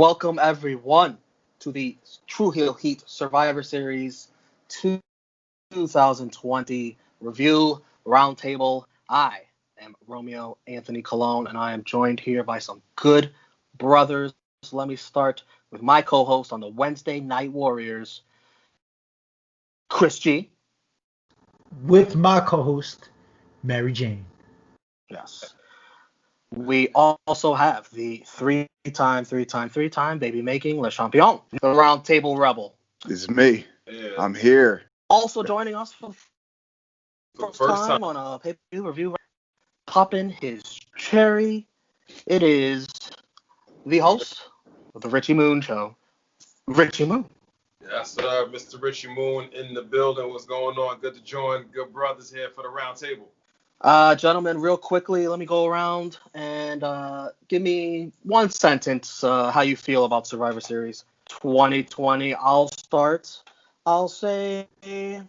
Welcome everyone to the True Heel Heat Survivor Series 2020 Review Roundtable. I am Romeo Anthony Colon, and I am joined here by some good brothers. Let me start with my co-host on the Wednesday Night Warriors, Chris G. With my co-host, Mary Jane. Yes. We also have the three-time baby-making Le Champion, the Roundtable Rebel. It's me. Yeah. I'm here. Also joining us for the first time on a pay-per-view review, popping his cherry. It is the host of the Richie Moon Show, Richie Moon. Yes, sir. Mr. Richie Moon in the building. What's going on? Good to join good brothers here for the Roundtable. Gentlemen, real quickly, let me go around and give me one sentence how you feel about Survivor Series 2020. I'll start. I'll say the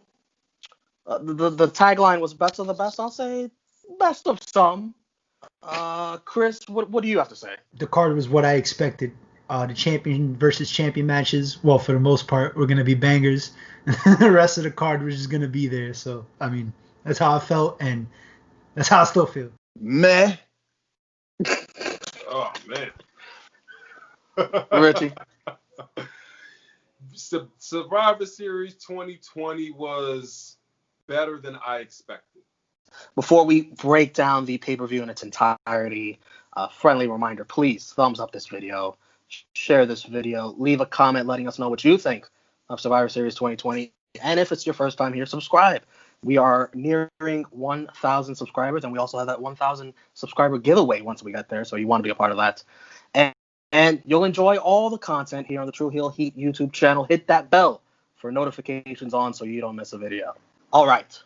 tagline was best of the best. I'll say best of some. Chris, what do you have to say? The card was what I expected. The champion versus champion matches, well, for the most part, were going to be bangers. The rest of the card was just going to be there. So, I mean, that's how I felt, and that's how I still feel. Meh. Oh, man. Richie. Survivor Series 2020 was better than I expected. Before we break down the pay-per-view in its entirety, a friendly reminder, please thumbs up this video, share this video, leave a comment letting us know what you think of Survivor Series 2020, and if it's your first time here, subscribe. We are nearing 1,000 subscribers, and we also have that 1,000 subscriber giveaway once we get there, so you want to be a part of that. And you'll enjoy all the content here on the True Heel Heat YouTube channel. Hit that bell for notifications on so you don't miss a video. All right,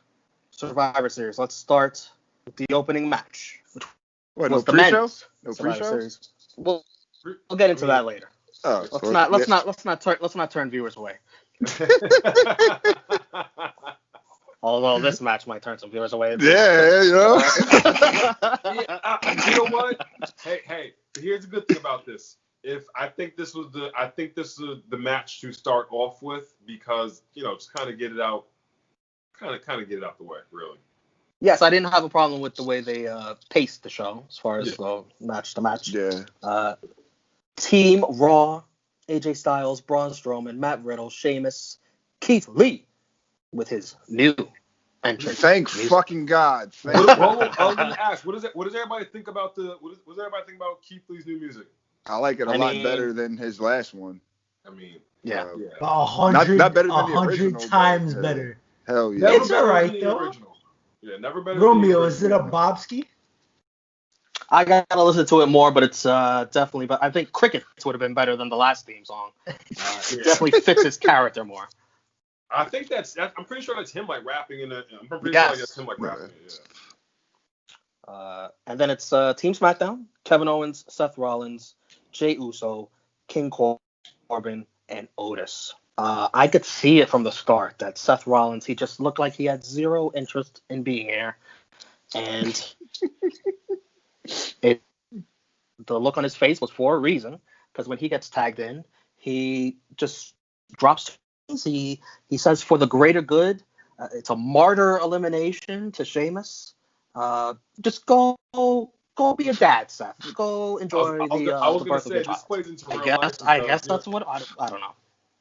Survivor Series. Let's start with the opening match. What, no pre-shows? No Survivor pre-shows? Series. We'll get into that later. Oh, let's not turn viewers away. Although this match might turn some viewers away. Yeah, you know. You know what? Hey, here's the good thing about this. I think this was the match to start off with because, just kind of get it out the way, really. Yes, I didn't have a problem with the way they paced the show as far as match to match. Yeah. Team Raw, AJ Styles, Braun Strowman, Matt Riddle, Sheamus, Keith Lee with his new entrance. Thank fucking God. I was going to ask, what does everybody think about Keith Lee's new music? I like it a lot better than his last one. I mean, yeah. 100, not better than 100 times better. Hell yeah. It's all right, though. Yeah, never better. Romeo, is it a Bobski? I gotta listen to it more, but it's definitely. But I think Crickets would have been better than the last theme song. It definitely fits his character more. I think I'm pretty sure that's him like rapping in it. I'm pretty sure that's him like rapping. Yeah. And then it's Team SmackDown: Kevin Owens, Seth Rollins, Jey Uso, King Corbin, and Otis. I could see it from the start that Seth Rollins, he just looked like he had zero interest in being here, and the look on his face was for a reason, because when he gets tagged in, he just drops. He says for the greater good. It's a martyr elimination to Sheamus. Just go be a dad, Seth. Go enjoy the birth of your child. I guess that's what I don't know.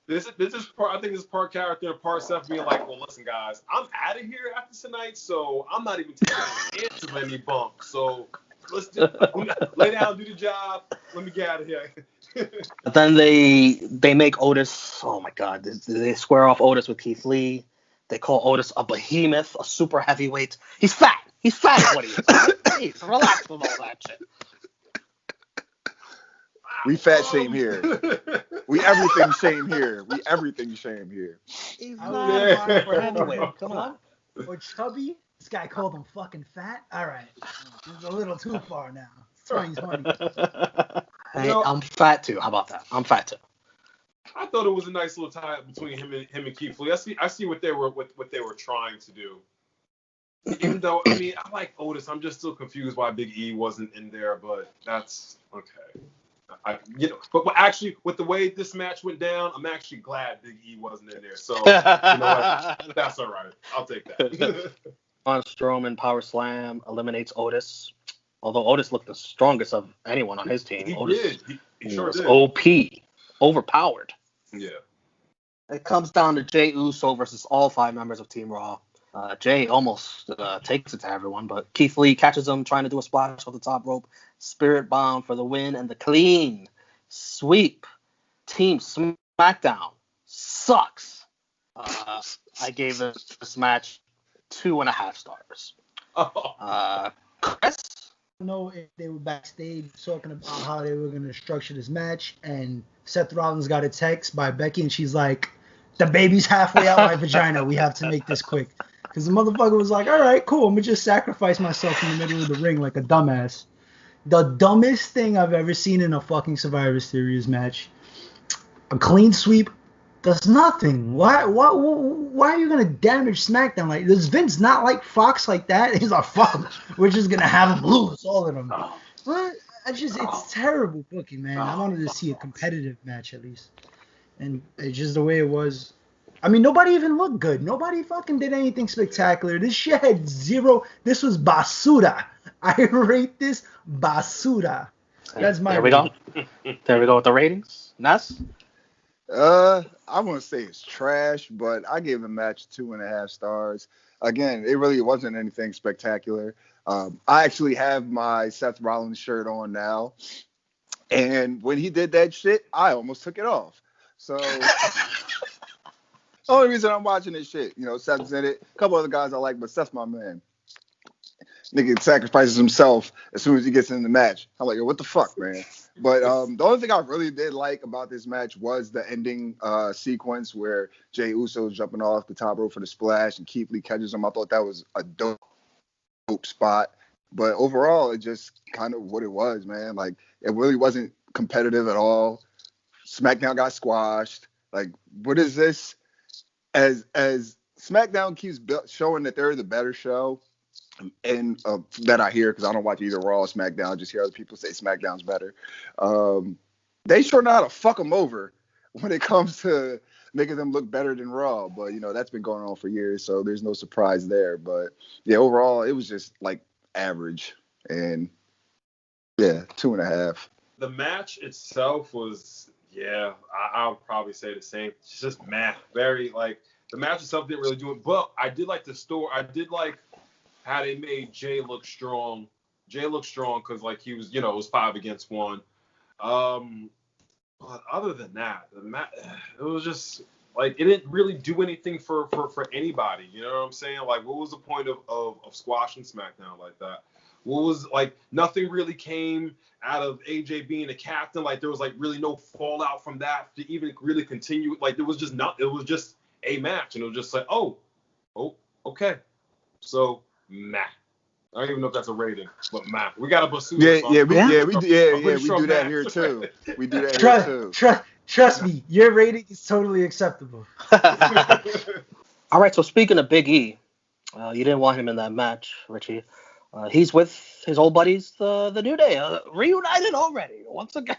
This is part. I think this is part character and part Seth being like, well, listen, guys, I'm out of here after tonight, so I'm not even taking a chance of any bump. So let's just lay down, do the job. Let me get out of here. But then they make Otis. Oh my God! They square off Otis with Keith Lee. They call Otis a behemoth, a super heavyweight. He's fat. He's fat is what he is. Please, relax with all that shit. We fat shame here. We everything shame here. He's not for heavyweight. Come on. Or chubby? This guy called him fucking fat? All right. It's a little too far now. 2020. Hey, I'm fat too. How about that? I'm fat too. I thought it was a nice little tie-up between him and Keith Lee. I see what they were trying to do. Even though, I like Otis. I'm just still confused why Big E wasn't in there, but that's okay. But actually, with the way this match went down, I'm actually glad Big E wasn't in there. So, you know what? That's all right. I'll take that. Braun Strowman power slam eliminates Otis. Although Otis looked the strongest of anyone on his team. He Otis did. He sure was did. OP, overpowered. Yeah. It comes down to Jey Uso versus all 5 members of Team Raw. Jey almost takes it to everyone, but Keith Lee catches him trying to do a splash off the top rope. Spirit bomb for the win and the clean sweep. Team SmackDown sucks. I gave this match 2.5 stars. Chris? I don't know if they were backstage talking about how they were going to structure this match, and Seth Rollins got a text by Becky, and she's like, the baby's halfway out my vagina. We have to make this quick. Because the motherfucker was like, all right, cool. I'm going to just sacrifice myself in the middle of the ring like a dumbass. The dumbest thing I've ever seen in a fucking Survivor Series match. A clean sweep does nothing. Why are you going to damage SmackDown? Like, does Vince not like Fox like that? He's like, fuck him. We're just going to have him lose, all of them. What? It's terrible booking, man. I wanted to see a competitive match at least. And it's just the way it was. I mean, nobody even looked good. Nobody fucking did anything spectacular. This shit had 0. This was basura. I rate this basura. That's my rating. There we go with the ratings. Ness? I wouldn't say it's trash, but I gave the match 2.5 stars. Again, it really wasn't anything spectacular. I actually have my Seth Rollins shirt on now. And when he did that shit, I almost took it off. So, only reason I'm watching this shit, Seth's in it. A couple other guys I like, but Seth's my man. Nigga sacrifices himself as soon as he gets in the match. I'm like, what the fuck, man? But the only thing I really did like about this match was the ending sequence where Jey Uso is jumping off the top rope for the splash and Keith Lee catches him. I thought that was a dope spot. But overall, it just kind of what it was, man. Like, it really wasn't competitive at all. SmackDown got squashed. Like, what is this? As SmackDown keeps showing that they're the better show, and that I hear, because I don't watch either Raw or SmackDown, I just hear other people say SmackDown's better. They sure know how to fuck them over when it comes to making them look better than Raw. But, that's been going on for years, so there's no surprise there. But, yeah, overall, it was just, like, average. And, yeah, 2.5. The match itself was... Yeah, I would probably say the same. It's just meh. Very, like, the match itself didn't really do it. But I did like the story. I did like how they made Jey look strong. Jey looked strong because, like, he was, it was 5 against 1. But other than that, it was just, like, it didn't really do anything for anybody. You know what I'm saying? Like, what was the point of squashing SmackDown like that? What was, like, nothing really came out of AJ being a captain. Like, there was, like, really no fallout from that to even really continue. Like, there was just it was just a match. And it was just like, oh, okay. So, meh. I don't even know if that's a rating, but meh. We got a basura. We do that here, too. We do that here, too. Trust me, your rating is totally acceptable. All right, so speaking of Big E, you didn't want him in that match, Richie. He's with his old buddies, the New Day, reunited already once again.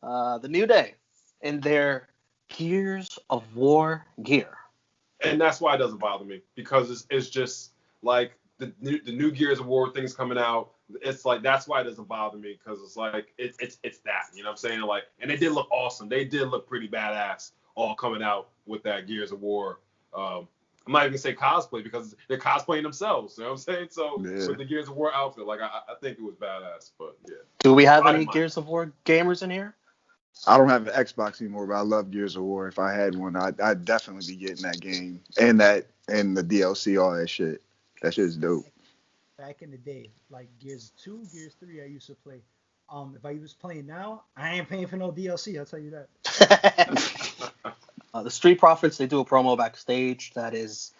The New Day in their Gears of War gear, and that's why it doesn't bother me, because it's just like the new Gears of War things coming out. It's like, that's why it doesn't bother me, because it's like it's that, you know what I'm saying? Like, and they did look awesome. They did look pretty badass all coming out with that Gears of War. I'm not even gonna say cosplay, because they're cosplaying themselves. You know what I'm saying? So with the Gears of War outfit, like, I think it was badass. But yeah. Do we have any Gears of War gamers in here? I don't have an Xbox anymore, but I love Gears of War. If I had one, I'd definitely be getting that game and the DLC, all that shit. That shit is dope. Back in the day, like Gears 2, Gears 3, I used to play. If I was playing now, I ain't paying for no DLC. I'll tell you that. The Street Profits, they do a promo backstage that is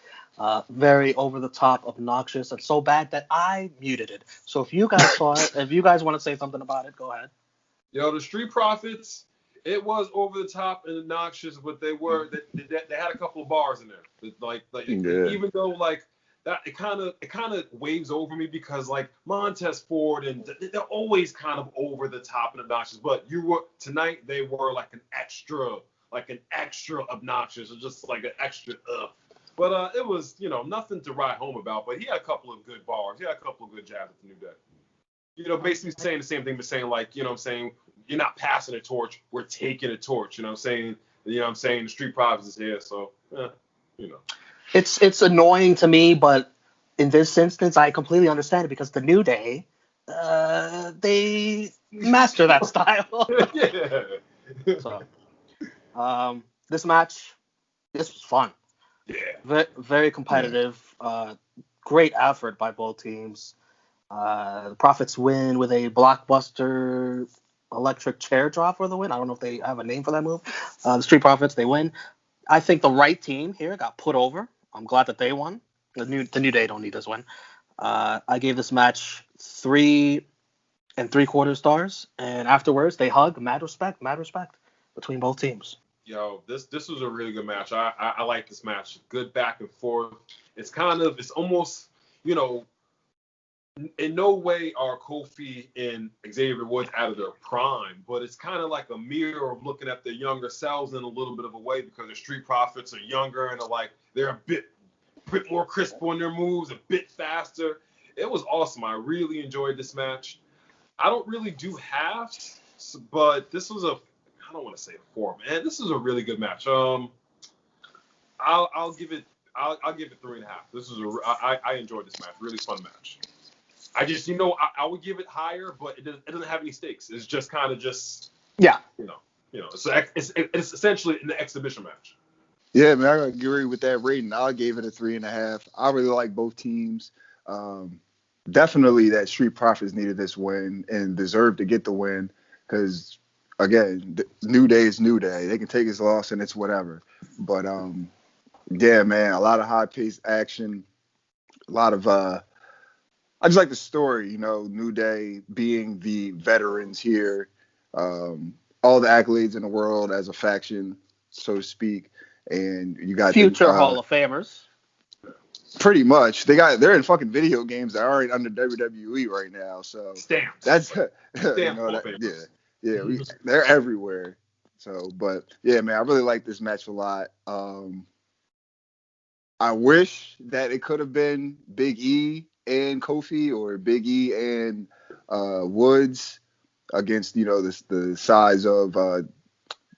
very over-the-top, obnoxious, and so bad that I muted it. So if you guys saw it, if you guys want to say something about it, go ahead. Yo, the Street Profits, it was over-the-top and obnoxious, but they had a couple of bars in there. Even though, like, that it kind of waves over me because like Montez Ford and they're always kind of over the top and obnoxious. But tonight they were like an extra obnoxious, or just like an extra. But it was nothing to write home about. But he had a couple of good bars. He had a couple of good jabs at the New Day. Basically saying the same thing, but saying like what I'm saying, you're not passing a torch, we're taking a torch. What I'm saying. The Street Profits is here, so It's annoying to me, but in this instance, I completely understand it because the New Day, they master that style. Yeah. So, this match, this was fun. Yeah. Very competitive. Great effort by both teams. The Profits win with a blockbuster electric chair drop for the win. I don't know if they have a name for that move. The Street Profits, they win. I think the right team here got put over. I'm glad that they won. The New Day don't need this win. I gave this match 3 3/4 stars, and afterwards they hug. Mad respect between both teams. Yo, this was a really good match. I like this match. Good back and forth. It's almost, in no way are Kofi and Xavier Woods out of their prime, but it's kind of like a mirror of looking at their younger selves in a little bit of a way because the Street Profits are younger and they're a bit more crisp on their moves, a bit faster. It was awesome. I really enjoyed this match. I don't really do halves, but this was I don't want to say a 4, man. This is a really good match. I'll give it 3.5. This is I enjoyed this match. Really fun match. I just, I would give it higher, but it doesn't have any stakes. It's just kind of it's essentially an exhibition match. Yeah, man, I agree with that rating. I gave it a 3.5. I really like both teams. Definitely that Street Profits needed this win and deserved to get the win because, again, New Day is New Day. They can take his loss and it's whatever. But, yeah, man, a lot of high-paced action, a lot of I just like the story, New Day being the veterans here, all the accolades in the world as a faction, so to speak, and you got future Hall of Famers. Pretty much, they're in fucking video games that aren't under WWE right now, so that's they're everywhere. So, but yeah, man, I really like this match a lot. I wish that it could have been Big E and Kofi or Big E and Woods against the size of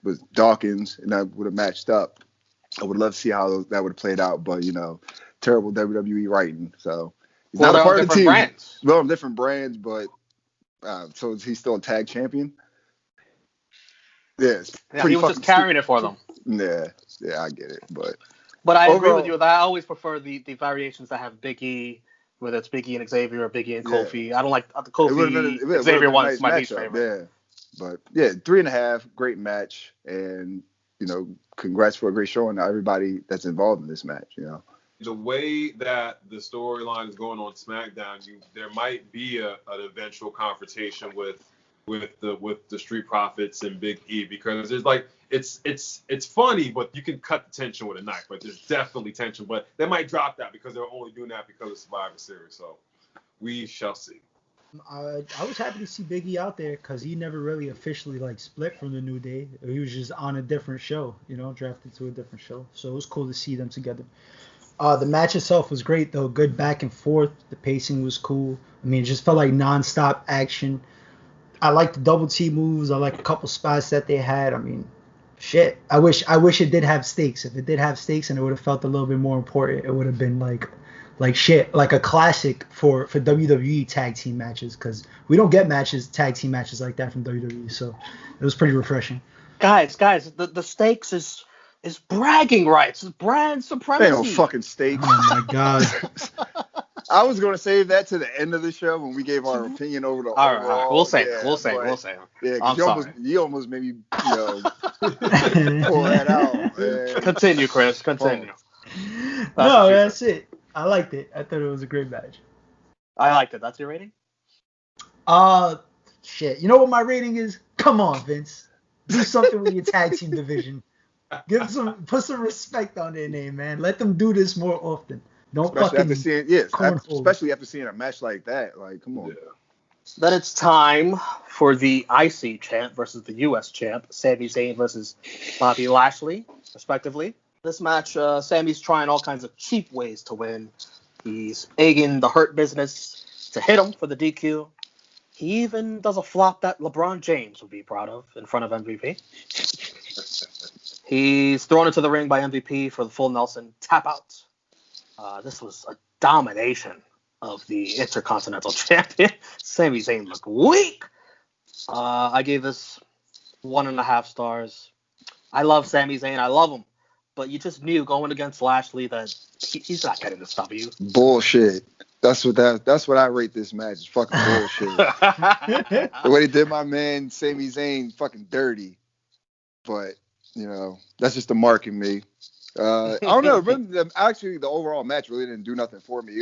with Dawkins, and that would have matched up. I would love to see how that would have played out, but terrible WWE writing. So he's not a part of the team. Brands. Well, different brands, but so is he still a tag champion? Yes. Yeah, he was just carrying it for them. Yeah, I get it, but I agree with you. I always prefer the variations that have Big E. Whether it's Big E and Xavier or Big E and Kofi. I don't like the Kofi Xavier one. It's my least favorite. Yeah. But yeah, 3.5, great match. And, congrats for a great showing to everybody that's involved in this match, The way that the storyline is going on SmackDown, there might be an eventual confrontation with the Street Profits and Big E because there's it's funny, but you can cut the tension with a knife. But there's definitely tension, but they might drop that because they're only doing that because of Survivor Series. So we shall see. I was happy to see Big E out there because he never really officially split from the New Day. He was just on a different show, drafted to a different show. So it was cool to see them together. The match itself was great though. Good back and forth. The pacing was cool. I mean, it just felt like nonstop action. I like the double T moves. I like a couple spots that they had. I mean, shit. I wish it did have stakes. If it did have stakes and it would have felt a little bit more important, it would have been like shit, like a classic for WWE tag team matches because we don't get tag team matches like that from WWE. So it was pretty refreshing. Guys, the stakes is bragging rights, brand supremacy. They don't fucking stakes. Oh my god. I was going to save that to the end of the show when we gave our opinion over the all right. We'll say it. Yeah, because you almost made me, pull that out. Man. Continue, Chris. Continue. That's it. I liked it. I thought it was a great match. I liked it. That's your rating? Shit. You know what my rating is? Come on, Vince. Do something with your tag team division. Put some respect on their name, man. Let them do this more often. Don't especially fucking after seeing especially after seeing a match like that. Like, come on. Yeah. Then it's time for the IC champ versus the US champ, Sami Zayn versus Bobby Lashley, respectively. This match, Sammy's trying all kinds of cheap ways to win. He's egging the Hurt Business to hit him for the DQ. He even does a flop that LeBron James would be proud of in front of MVP. He's thrown into the ring by MVP for the full Nelson tap out. This was a domination of the Intercontinental Champion. Sami Zayn looked weak. I gave this 1.5 stars. I love Sami Zayn. I love him. But you just knew going against Lashley that he's not getting this W. Bullshit. That's what I rate this match. It's fucking bullshit. The way they did my man Sami Zayn fucking dirty. But, you know, that's just the mark in me. I don't know. Really, actually, the overall match really didn't do nothing for me.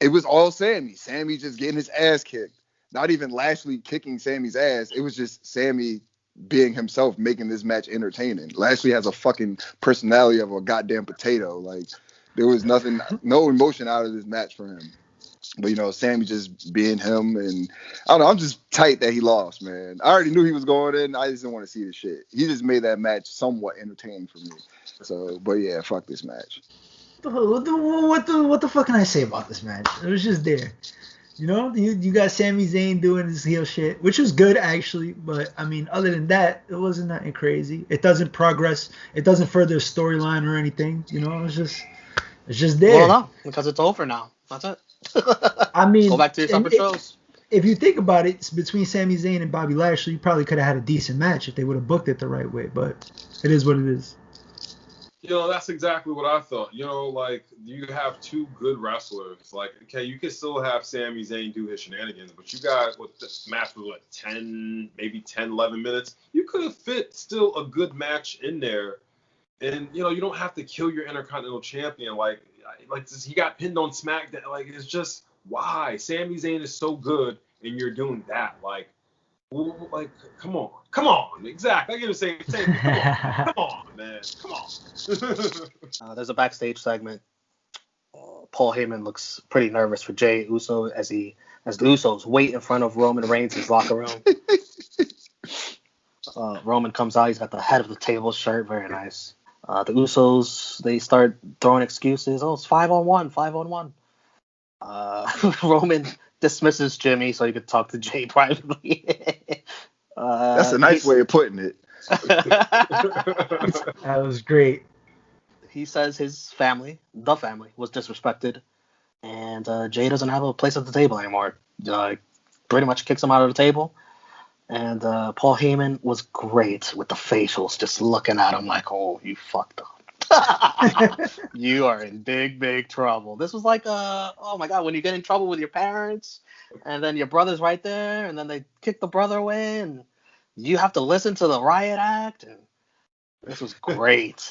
It was all Sami. Sami just getting his ass kicked. Not even Lashley kicking Sami's ass. It was just Sami being himself, making this match entertaining. Lashley has a fucking personality of a goddamn potato. Like, there was nothing, no emotion out of this match for him. But, you know, Sami just being him, and I don't know, I'm just tight that he lost, man. I already knew he was going in. I just didn't want to see the shit. He just made that match somewhat entertaining for me. So, but yeah, fuck this match. What the fuck can I say about this match? It was just there. You know, you got Sami Zayn doing his heel shit, which was good actually, but I mean, other than that, it wasn't nothing crazy. It doesn't progress. It doesn't further a storyline or anything. You know, it's just there. Well, no, because it's over now. That's it. I mean, go back to your separate shows. If you think about it, between Sami Zayn and Bobby Lashley, you probably could have had a decent match if they would have booked it the right way, but it is what it is. You know, that's exactly what I thought. You know, like, you have two good wrestlers. Like, okay, you can still have Sami Zayn do his shenanigans, but you got, what, this match was, 10, 11 minutes. You could have fit still a good match in there. And, you know, you don't have to kill your Intercontinental Champion. Like this, he got pinned on SmackDown. Like, it's just, why? Sami Zayn is so good, and you're doing that. Like, come on. Exactly. I get to say, come on, man. Come on. There's a backstage segment. Paul Heyman looks pretty nervous for Jey Uso as the Usos wait in front of Roman Reigns' locker room. Roman comes out. He's got the head of the table shirt. Very nice. The Usos, they start throwing excuses. Oh, it's 5-on-1. Roman dismisses Jimmy so he could talk to Jey privately. That's a nice way of putting it. That was great. He says his family, the family, was disrespected, and Jey doesn't have a place at the table anymore. Pretty much kicks him out of the table. And Paul Heyman was great with the facials, just looking at him like, oh, you fucked up. You are in big, big trouble. This was like, oh my God, when you get in trouble with your parents, and then your brother's right there, and then they kick the brother away, and you have to listen to the riot act. And this was great.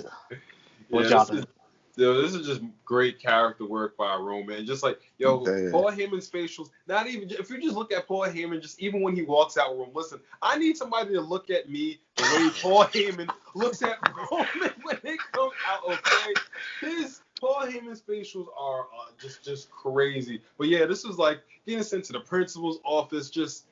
Good job. This is just great character work by Roman. Just like, Paul Heyman's facials, not even, if you just look at Paul Heyman, just even when he walks out of the room, listen, I need somebody to look at me the way Paul Heyman looks at Roman when they come out, okay? Paul Heyman's facials are just crazy. But yeah, this was like getting sent to the principal's office, just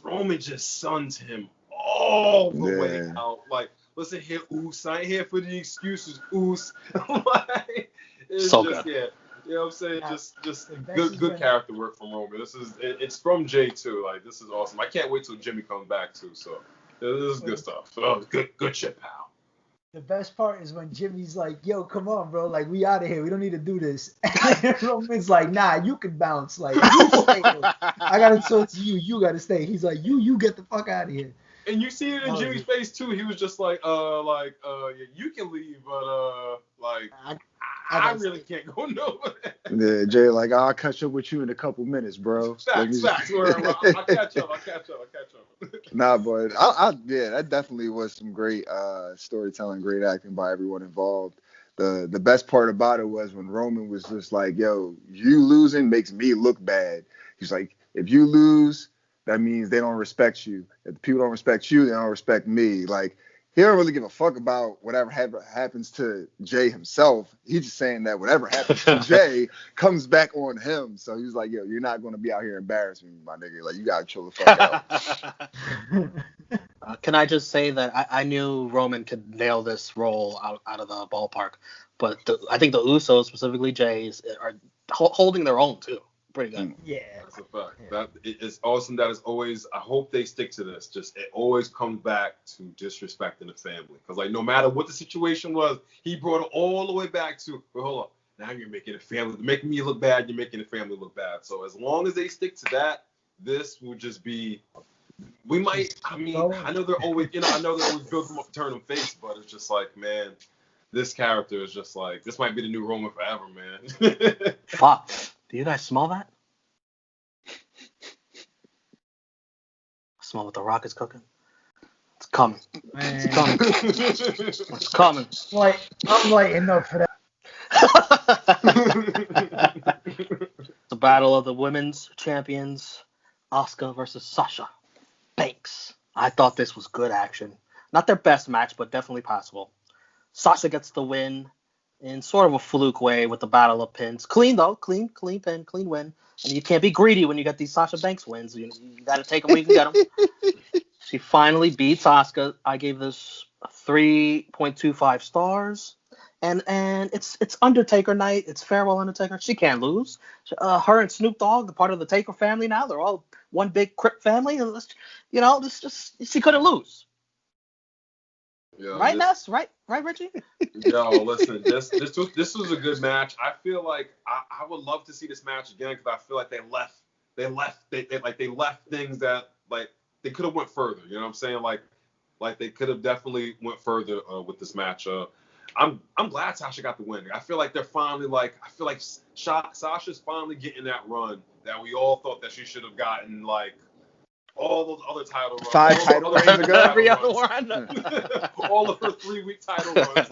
Roman just suns him all the way out. Like, listen here, Oos. I ain't here for the excuses, Oos. Like, it's so just, good. Yeah. You know what I'm saying? Just good character work from Roman. It's from Jey too. Like, this is awesome. I can't wait till Jimmy comes back too. So this is good stuff. So good shit, pal. The best part is when Jimmy's like, yo, come on, bro. Like, we out of here. We don't need to do this. And Roman's like, nah, you can bounce. Like, you stay. I got to talk to you. You got to stay. He's like, you get the fuck out of here. And you see it in Jimmy's face too. He was just like, yeah, you can leave, but I really can't go nowhere. Yeah, Jay, like, I'll catch up with you in a couple minutes, bro. Facts. I'll catch up. Nah, but that definitely was some great storytelling, great acting by everyone involved. The best part about it was when Roman was just like, yo, you losing makes me look bad. He's like, if you lose, that means they don't respect you. If people don't respect you, they don't respect me. Like, he don't really give a fuck about whatever happens to Jay himself. He's just saying that whatever happens to Jay comes back on him. So he's like, yo, you're not going to be out here embarrassing me, my nigga. Like, you got to chill the fuck out. Can I just say that I knew Roman could nail this role out of the ballpark, but I think the Usos, specifically Jay's, are holding their own too. Pretty good. Yeah. That's a fact. That it's awesome. That is always. I hope they stick to this. Just it always comes back to disrespecting the family. Because like no matter what the situation was, he brought it all the way back to. Well, hold on. Now you're making the family, making me look bad. You're making the family look bad. So as long as they stick to that, this will just be. We might. I mean, I know they're always. I know they're always building up, turn them face, but it's just like, man, this character is just like this might be the new Roman forever, man. Fuck. Do you guys smell that? Smell what the Rock is cooking? It's coming. Man. It's coming. It's coming. I'm lighting up for that. The battle of the women's champions, Asuka versus Sasha Banks. I thought this was good action. Not their best match, but definitely passable. Sasha gets the win in sort of a fluke way with the battle of pins. Clean though, clean pin, clean win. And you can't be greedy when you get these Sasha Banks wins. You got to take them where you can get them. She finally beats Asuka. I gave this 3.25 stars. And it's Undertaker night. It's farewell Undertaker. She can't lose. Her and Snoop Dogg, the part of the Taker family now, they're all one big Crip family. She couldn't lose. Yeah, right, Ness? Right, Richie? Yo, listen, this was a good match. I feel like I would love to see this match again because I feel like they left things that like they could have went further. You know what I'm saying? Like they could have definitely went further with this match. I'm glad Sasha got the win. I feel like they're finally Sasha's finally getting that run that we all thought that she should have gotten like. All those other title runs. 5 title reigns ago. Every other one. All of her 3-week title runs.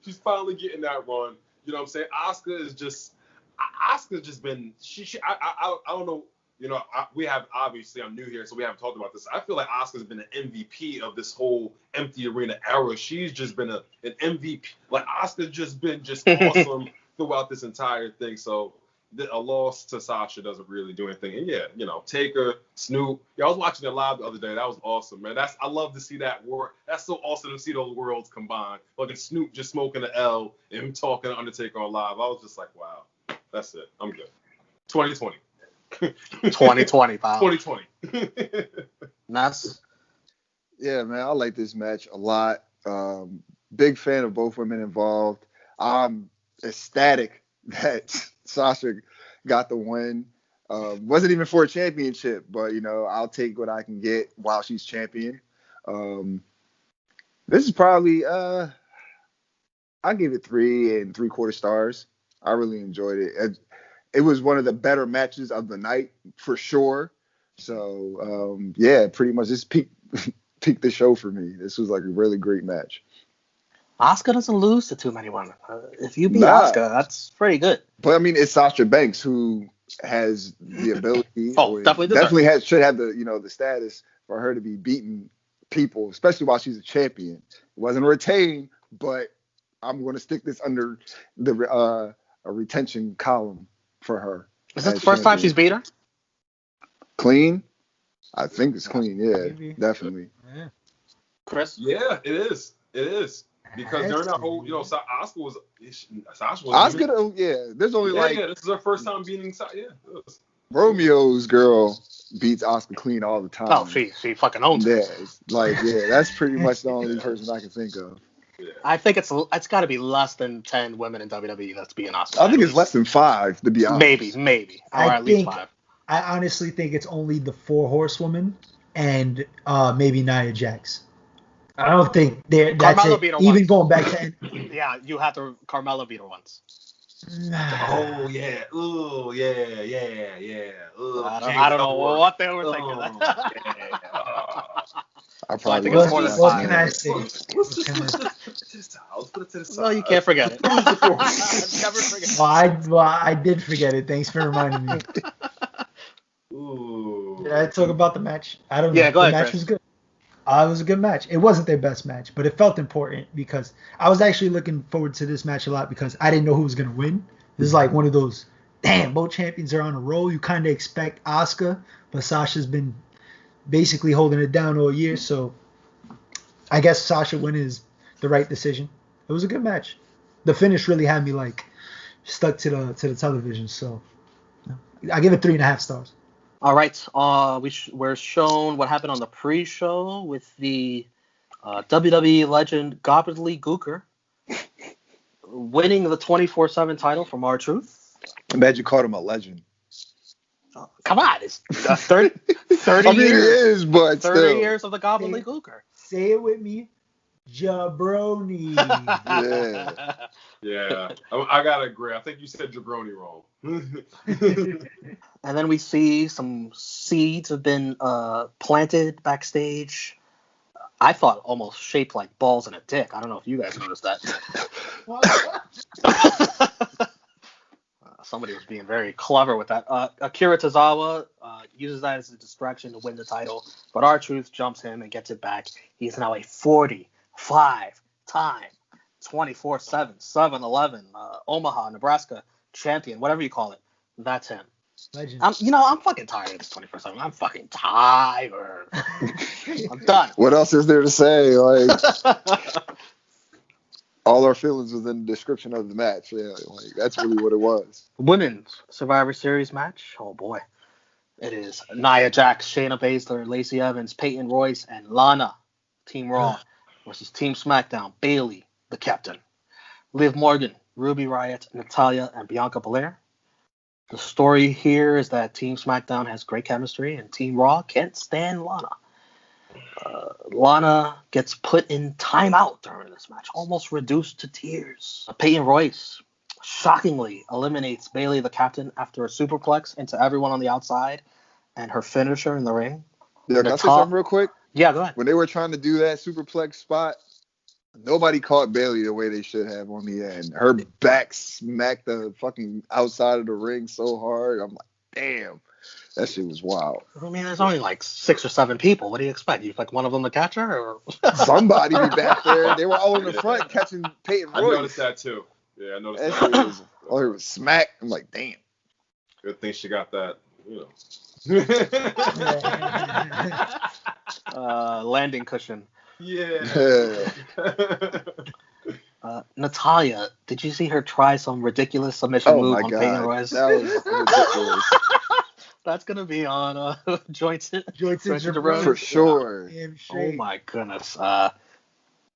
She's finally getting that run. You know what I'm saying? Asuka's just been. I don't know. We have obviously I'm new here, so we haven't talked about this. I feel like Asuka's been an MVP of this whole empty arena era. She's just been an MVP. Like Asuka's just been awesome throughout this entire thing. So. A loss to Sasha doesn't really do anything. And yeah, Taker, Snoop. Yeah, I was watching it live the other day. That was awesome, man. I love to see that work. That's so awesome to see those worlds combined. Like Snoop just smoking the L and him talking to Undertaker on live. I was just like, wow, that's it. I'm good. 2020. 2020, pal. 2020. Nice. Yeah, man, I like this match a lot. Big fan of both women involved. I'm ecstatic that Sasha got the win. Wasn't even for a championship, but I'll take what I can get while she's champion. This is probably I give it 3 3/4 stars. I really enjoyed it. It was one of the better matches of the night for sure. So yeah, pretty much this peaked the show for me. This was like a really great match. Asuka doesn't lose to too many women. If you beat Asuka, that's pretty good. But I mean, it's Sasha Banks who has the ability. Definitely should have the the status for her to be beating people, especially while she's a champion. It wasn't a retain, but I'm going to stick this under the a retention column for her. Is this the first time she's beat her? Clean? I think it's clean. Yeah, Maybe. Definitely. Yeah. Chris? Yeah, it is. It is. Because during that whole, Sasha was. Asuka, yeah. There's only this is her first time beating Sasha. Yeah. Romeo's girl beats Asuka clean all the time. Oh, she fucking owns it. Yeah, that's pretty much the only person I can think of. Yeah. I think it's got to be less than 10 women in WWE that's being Asuka. I think it's less than 5, to be honest. Maybe. Or at least 5. I honestly think it's only the 4 horsewomen and maybe Nia Jax. I don't think that's it. Even once. Going back to yeah, you have to Carmella beat her once. Oh yeah. Ooh, yeah. Ooh, I don't know what they were thinking. I probably what can I say? Let's put it to the side. Well, you can't forget it. Never forget it. Well, I did forget it. Thanks for reminding me. Ooh. Did I talk about the match? I don't know. Yeah, go ahead, The match Chris. was good. It was a good match. It wasn't their best match, but it felt important because I was actually looking forward to this match a lot because I didn't know who was going to win. This is like one of those, damn, both champions are on a roll. You kind of expect Asuka, but Sasha's been basically holding it down all year, so I guess Sasha winning is the right decision. It was a good match. The finish really had me like stuck to the television, so I give it 3.5 stars. All right. We're shown what happened on the pre-show with the WWE legend Gobbledly Gooker winning the 24/7 title from R-Truth. I'm glad you called him a legend. Come on, it's 30 I mean, years. it is, but 30 still. years of the Gobbledly Gooker. Say it with me, jabroni. Yeah, I gotta agree. I think you said jabroni wrong. And then we see some seeds have been planted backstage. I thought almost shaped like balls in a dick. I don't know if you guys noticed that. Somebody was being very clever with that. Akira Tozawa uses that as a distraction to win the title, but R-Truth jumps him and gets it back. He is now a 45-time 24/7 7-Eleven Omaha, Nebraska champion, whatever you call it. That's him. Legend. I'm fucking tired of this 24/7. I'm fucking tired. I'm done. What else is there to say? Like, all our feelings was in the description of the match. Yeah, like that's really what it was. Women's Survivor Series match. Oh boy. It is Nia Jax, Shayna Baszler, Lacey Evans, Peyton Royce, and Lana, Team Raw, versus Team SmackDown, Bayley, the captain, Liv Morgan, Ruby Riott, Natalya, and Bianca Belair. The story here is that Team SmackDown has great chemistry and Team Raw can't stand Lana. Lana gets put in timeout during this match, almost reduced to tears. Peyton Royce shockingly eliminates Bayley, the captain, after a superplex into everyone on the outside and her finisher in the ring. Yeah, can I say something real quick? Yeah, go ahead. When they were trying to do that superplex spot, nobody caught Bayley the way they should have on the end. Her back smacked the fucking outside of the ring so hard. I'm like, damn. That shit was wild. I mean, there's only like 6 or 7 people. What do you expect? You like one of them to catch her? Or somebody be back there. They were all in the front catching Peyton Royce. I noticed that too. Yeah, I noticed that. Shit was, oh, it was smack. I'm like, damn. Good thing she got that, landing cushion. Yeah. Natalya, did you see her try some ridiculous submission move on Peyton Royce? That was ridiculous. That's gonna be on Joints for sure. Oh my goodness.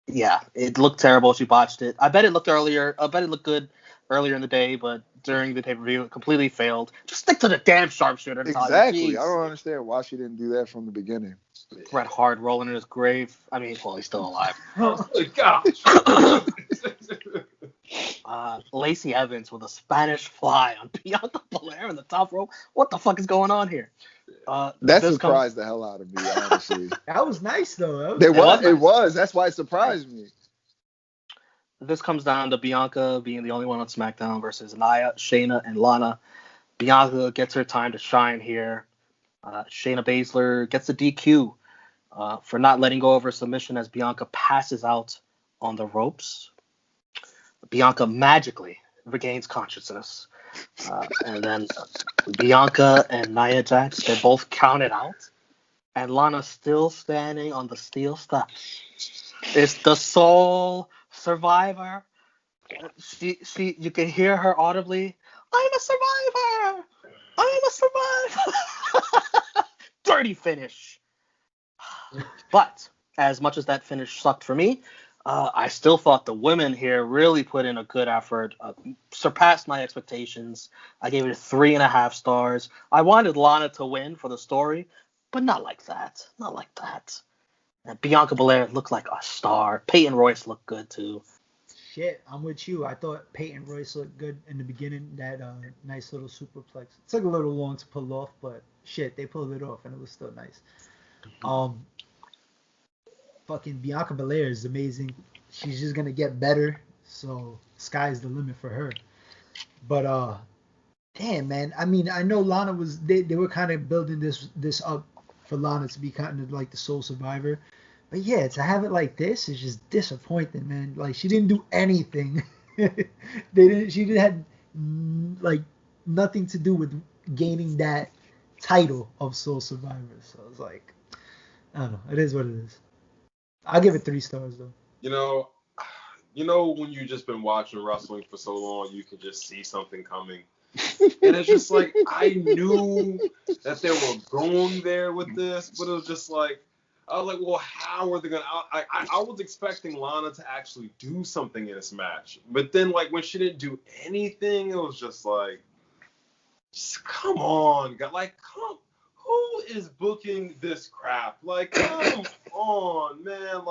Yeah, it looked terrible. She botched it. I bet it looked good earlier in the day, but during the pay-per-view, it completely failed. Just stick to the damn sharpshooter, Natalya. Exactly. Jeez. I don't understand why she didn't do that from the beginning. Bret Hart rolling in his grave. I mean, well, he's still alive. Oh my gosh. Lacey Evans with a Spanish fly on Bianca Belair in the top rope. What the fuck is going on here? That surprised the hell out of me, honestly. That was nice, though. It was. That's why it surprised me. This comes down to Bianca being the only one on SmackDown versus Nia, Shayna, and Lana. Bianca gets her time to shine here. Shayna Baszler gets the DQ for not letting go of her submission as Bianca passes out on the ropes. Bianca magically regains consciousness. And then Bianca and Nia Jax, they're both counted out. And Lana's still standing on the steel steps. It's the sole survivor. You can hear her audibly, I'm a survivor! I'm a survivor! Dirty finish. But as much as that finish sucked for me, I still thought the women here really put in a good effort, surpassed my expectations. I gave it 3.5 stars. I wanted Lana to win for the story, but not like that. Not like that. And Bianca Belair looked like a star. Peyton Royce looked good too. Shit, I'm with you. I thought Peyton Royce looked good in the beginning. That nice little superplex. It took a little long to pull off, but shit, they pulled it off and it was still nice. Fucking Bianca Belair is amazing. She's just gonna get better. So sky's the limit for her. But damn man, I mean I know Lana was they were kind of building this up for Lana to be kind of like the sole survivor. But yeah, to have it like this is just disappointing, man. Like she didn't do anything. She didn't had like nothing to do with gaining that title of Soul Survivor. So it's like, I don't know. It is what it is. I'll give it 3 stars though. You know when you've just been watching wrestling for so long, you can just see something coming. And it's just like, I knew that they were going there with this, but it was just like, I was like, well, how are they going to... I was expecting Lana to actually do something in this match. But then, like, when she didn't do anything, it was just like, just come on, God. Like, who is booking this crap? Like, come on, man.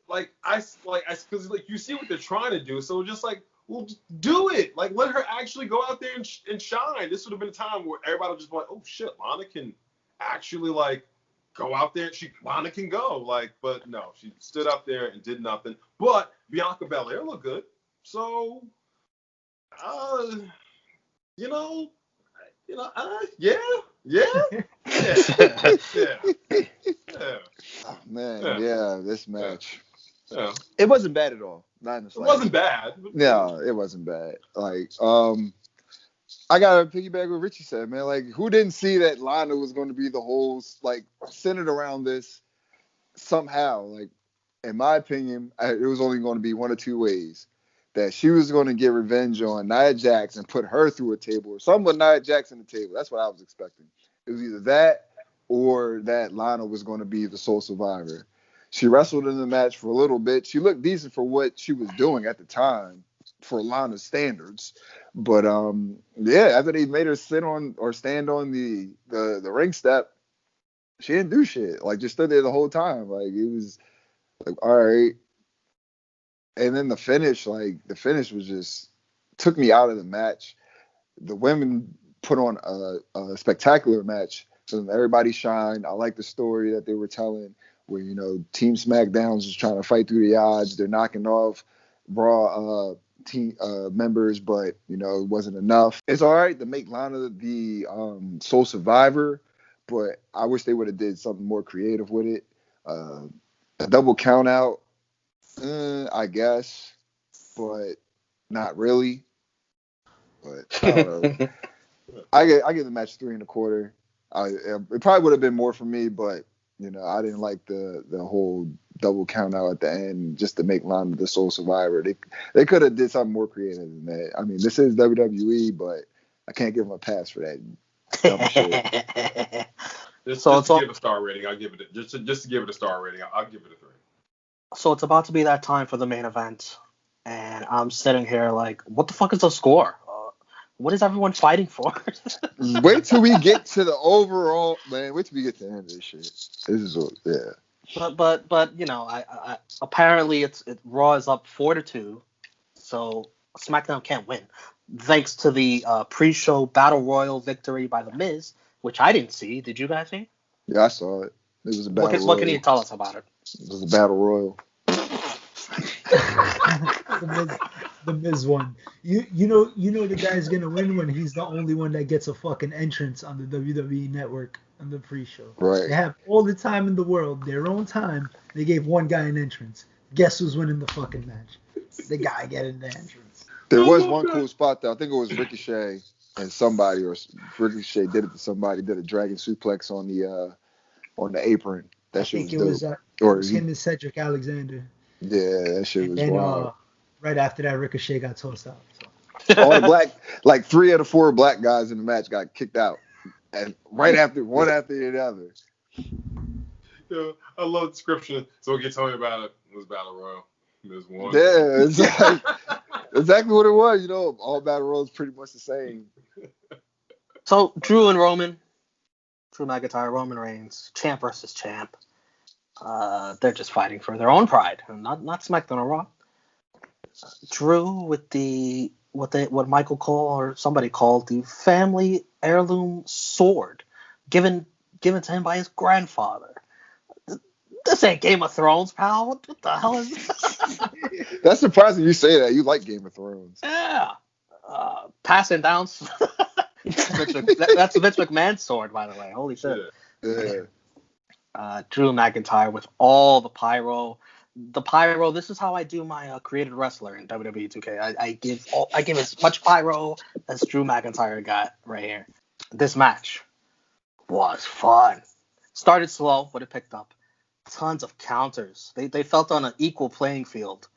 Because you see what they're trying to do, so just like, well, do it. Like, let her actually go out there and shine. This would have been a time where everybody would just be like, oh shit, Lana can actually like go out there. Lana can go. Like, but no, she stood up there and did nothing. But Bianca Belair looked good. So, yeah. Oh, man, yeah, this match. Yeah. It wasn't bad at all. Not in the It wasn't bad. No, it wasn't bad. Like, I gotta piggyback what Richie said, man. Like, who didn't see that Lana was going to be the whole, like, centered around this somehow? Like, in my opinion, it was only going to be one of two ways. That she was going to get revenge on Nia Jax and put her through a table, or something with Nia Jax on the table. That's what I was expecting. It was either that or that Lana was going to be the sole survivor. She wrestled in the match for a little bit. She looked decent for what she was doing at the time for Lana's standards. But yeah, after they made her sit on or stand on the ring step, she didn't do shit. Like, just stood there the whole time. Like, it was like, all right. And then the finish was just took me out of the match. The women put on a spectacular match. So everybody shined. I like the story that they were telling, where, you know, Team SmackDown's just trying to fight through the odds. They're knocking off Raw team members, but, you know, it wasn't enough. It's all right to make Lana the sole survivor, but I wish they would have did something more creative with it. A double count out, I guess, but not really. But I don't know. I give the match 3 1/4. It probably would have been more for me, but, you know, I didn't like the whole double count out at the end just to make Lana the sole survivor. They could have did something more creative than that. I mean, this is WWE, but I can't give them a pass for that dumb shit. Just to give a star rating, I'll give it just to give it a star rating. I'll give it a 3. So it's about to be that time for the main event, and I'm sitting here like, what the fuck is the score? What is everyone fighting for? Wait till we get to the overall, man. Wait till we get to the end of this shit. This is what, yeah. But you know, I apparently Raw is up 4-2, so SmackDown can't win, thanks to the pre-show Battle Royal victory by The Miz, which I didn't see. Did you guys see? Yeah, I saw it. It was a battle royal. What can you tell us about it? It was a battle royal. The Miz one. You know the guy's gonna win when he's the only one that gets a fucking entrance on the WWE network on the pre-show. Right. They have all the time in the world, their own time. They gave one guy an entrance. Guess who's winning the fucking match? The guy getting the entrance. There was one cool spot though. I think it was Ricochet and somebody, or Ricochet did it to somebody, did a dragon suplex on the apron. That shit was dope. It was him and Cedric Alexander. Yeah, that shit was wild. Right after that, Ricochet got tossed out. So. All the 3 out of 4 black guys in the match got kicked out, and right after one after the other. Yeah, I love the description. So what you tell me about it was Battle Royal. Miz won. Yeah, exactly what it was. You know, all battle royals pretty much the same. So Drew McIntyre, Roman Reigns, champ versus champ. They're just fighting for their own pride, not SmackDown or Raw. Drew with what Michael called, or somebody called, the family heirloom sword given to him by his grandfather. This ain't Game of Thrones, pal. What the hell is this? That's surprising you say that. You like Game of Thrones. Yeah. Passing down. That's Vince McMahon's sword, by the way. Holy shit. Yeah. Drew McIntyre with all the pyro. The pyro. This is how I do my created wrestler in WWE 2K. I give as much pyro as Drew McIntyre got right here. This match was fun. Started slow, but it picked up. Tons of counters. They felt on an equal playing field.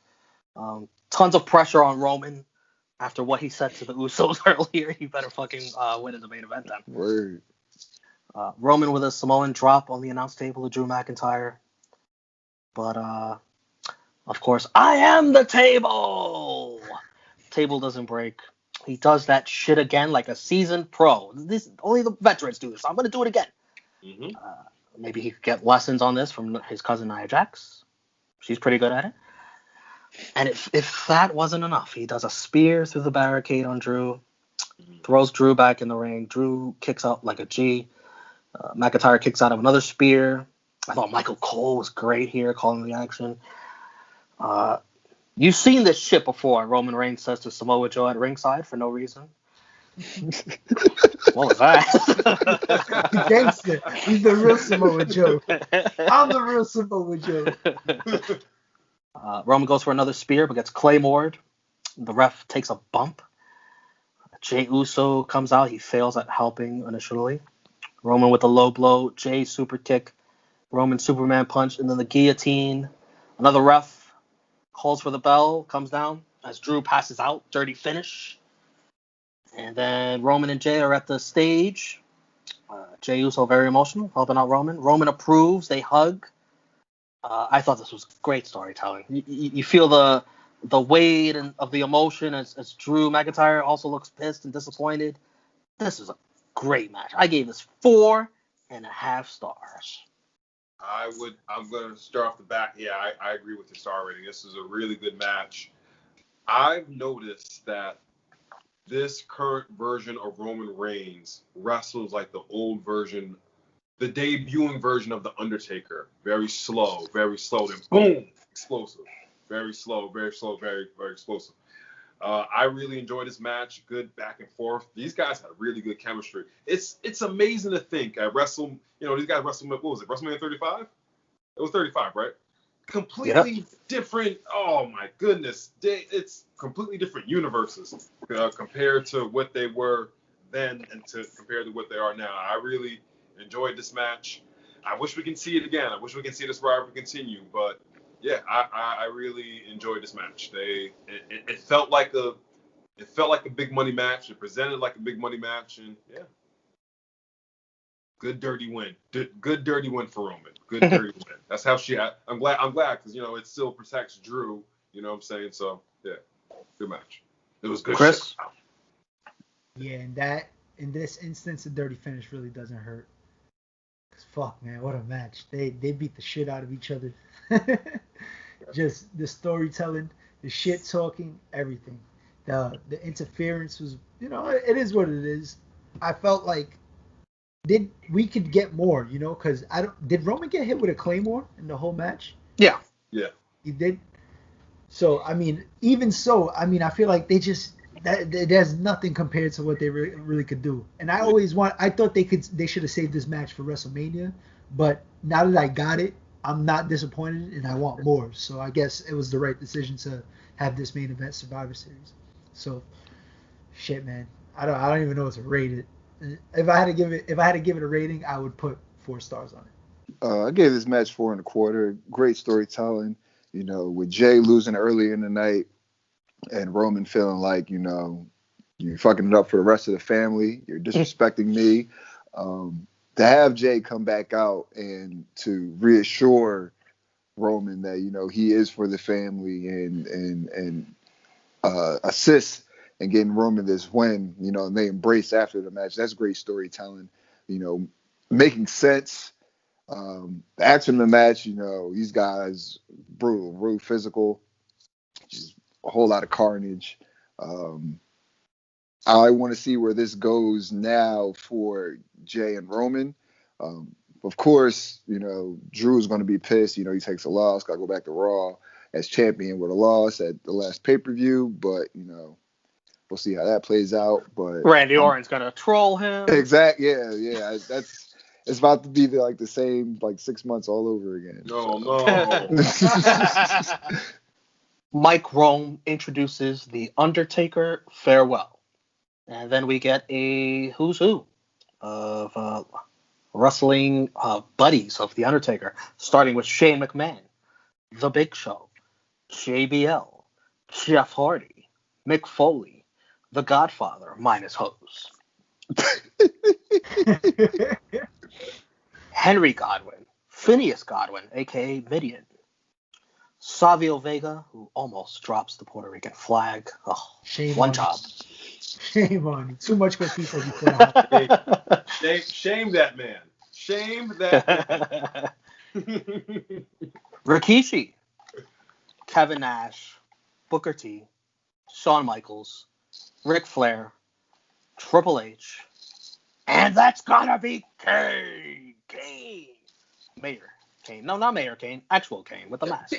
Tons of pressure on Roman after what he said to the Usos earlier. He better fucking win in the main event then. Word. Roman with a Samoan drop on the announce table to Drew McIntyre. But, of course, I am the table! Table doesn't break. He does that shit again like a seasoned pro. Only the veterans do this. I'm going to do it again. Mm-hmm. Maybe he could get lessons on this from his cousin Nia Jax. She's pretty good at it. And if that wasn't enough, he does a spear through the barricade on Drew, throws Drew back in the ring. Drew kicks out like a G. McIntyre kicks out of another spear. I thought Michael Cole was great here, calling the action. You've seen this shit before, Roman Reigns says to Samoa Joe at ringside for no reason. What was that? Gangster. He's the real Samoa Joe. I'm the real Samoa Joe. Roman goes for another spear, but gets claymored. The ref takes a bump. Jey Uso comes out. He fails at helping initially. Roman with a low blow. Jey super kick. Roman Superman punch. And then the guillotine. Another ref calls for the bell. Comes down as Drew passes out. Dirty finish. And then Roman and Jey are at the stage. Jey Uso very emotional, helping out Roman. Roman approves. They hug. I thought this was great storytelling. You feel the weight of the emotion as Drew McIntyre also looks pissed and disappointed. This is a great match. I gave this 4.5 stars. I'm going to start off the bat. Yeah, I agree with the star rating. This is a really good match. I've noticed that this current version of Roman Reigns wrestles like the old version, the debuting version of The Undertaker. Very slow, then boom, explosive. Very slow, very explosive. I really enjoyed this match. Good back and forth. These guys had really good chemistry. It's amazing to think at these guys wrestled, what was it, WrestleMania 35? It was 35, right? Completely different. Oh my goodness, it's completely different universes compared to what they were then and compared to what they are now. I really enjoyed this match. I wish we can see it again. I wish we can see this forever continue. But yeah, I really enjoyed this match. It felt like a big money match. It presented like a big money match, and yeah. Good dirty win. Good dirty win for Roman. Good dirty win. That's how I'm glad because it still protects Drew. You know what I'm saying? So yeah, good match. It was good. Chris? Yeah, and in this instance, the dirty finish really doesn't hurt. Cause fuck, man, what a match. They beat the shit out of each other. Just the storytelling, the shit talking, everything. The interference was, it is what it is. I felt like we could get more, because did Roman get hit with a claymore in the whole match? Yeah. He did. So even so, I feel like there's nothing compared to what they really could do. And I thought they should have saved this match for WrestleMania, but now that I got it, I'm not disappointed and I want more. So I guess it was the right decision to have this main event Survivor Series. So shit, man, I don't even know what to rate it. If I had to give it a rating, I would put 4 stars on it. I gave this match 4.25. Great storytelling. With Jey losing early in the night and Roman feeling like, you're fucking it up for the rest of the family. You're disrespecting me. To have Jey come back out and to reassure Roman that, he is for the family and assist and getting Roman this win, and they embrace after the match. That's great storytelling, making sense. The action in the match, these guys, brutal, real physical, just a whole lot of carnage. I want to see where this goes now for Jey and Roman. Of course, Drew's going to be pissed. He takes a loss, got to go back to Raw as champion with a loss at the last pay-per-view, but, we'll see how that plays out. But Randy Orton's gonna troll him. Exactly. Yeah. It's about to be the same 6 months all over again. No. Mike Rome introduces the Undertaker Farewell. And then we get a who's who of wrestling buddies of the Undertaker, starting with Shane McMahon, The Big Show, JBL, Jeff Hardy, Mick Foley, The Godfather, minus hose, Henry Godwin, Phineas Godwin, a.k.a. Midian, Savio Vega, who almost drops the Puerto Rican flag. Oh, Shame one on job. Shame on you. Too much Mephisto before that. Shame that man. Shame that man. Rikishi, Kevin Nash, Booker T, Shawn Michaels, Ric Flair, Triple H, and that's gotta be Kane. Mayor Kane. No, not Mayor Kane. Actual Kane with the mask.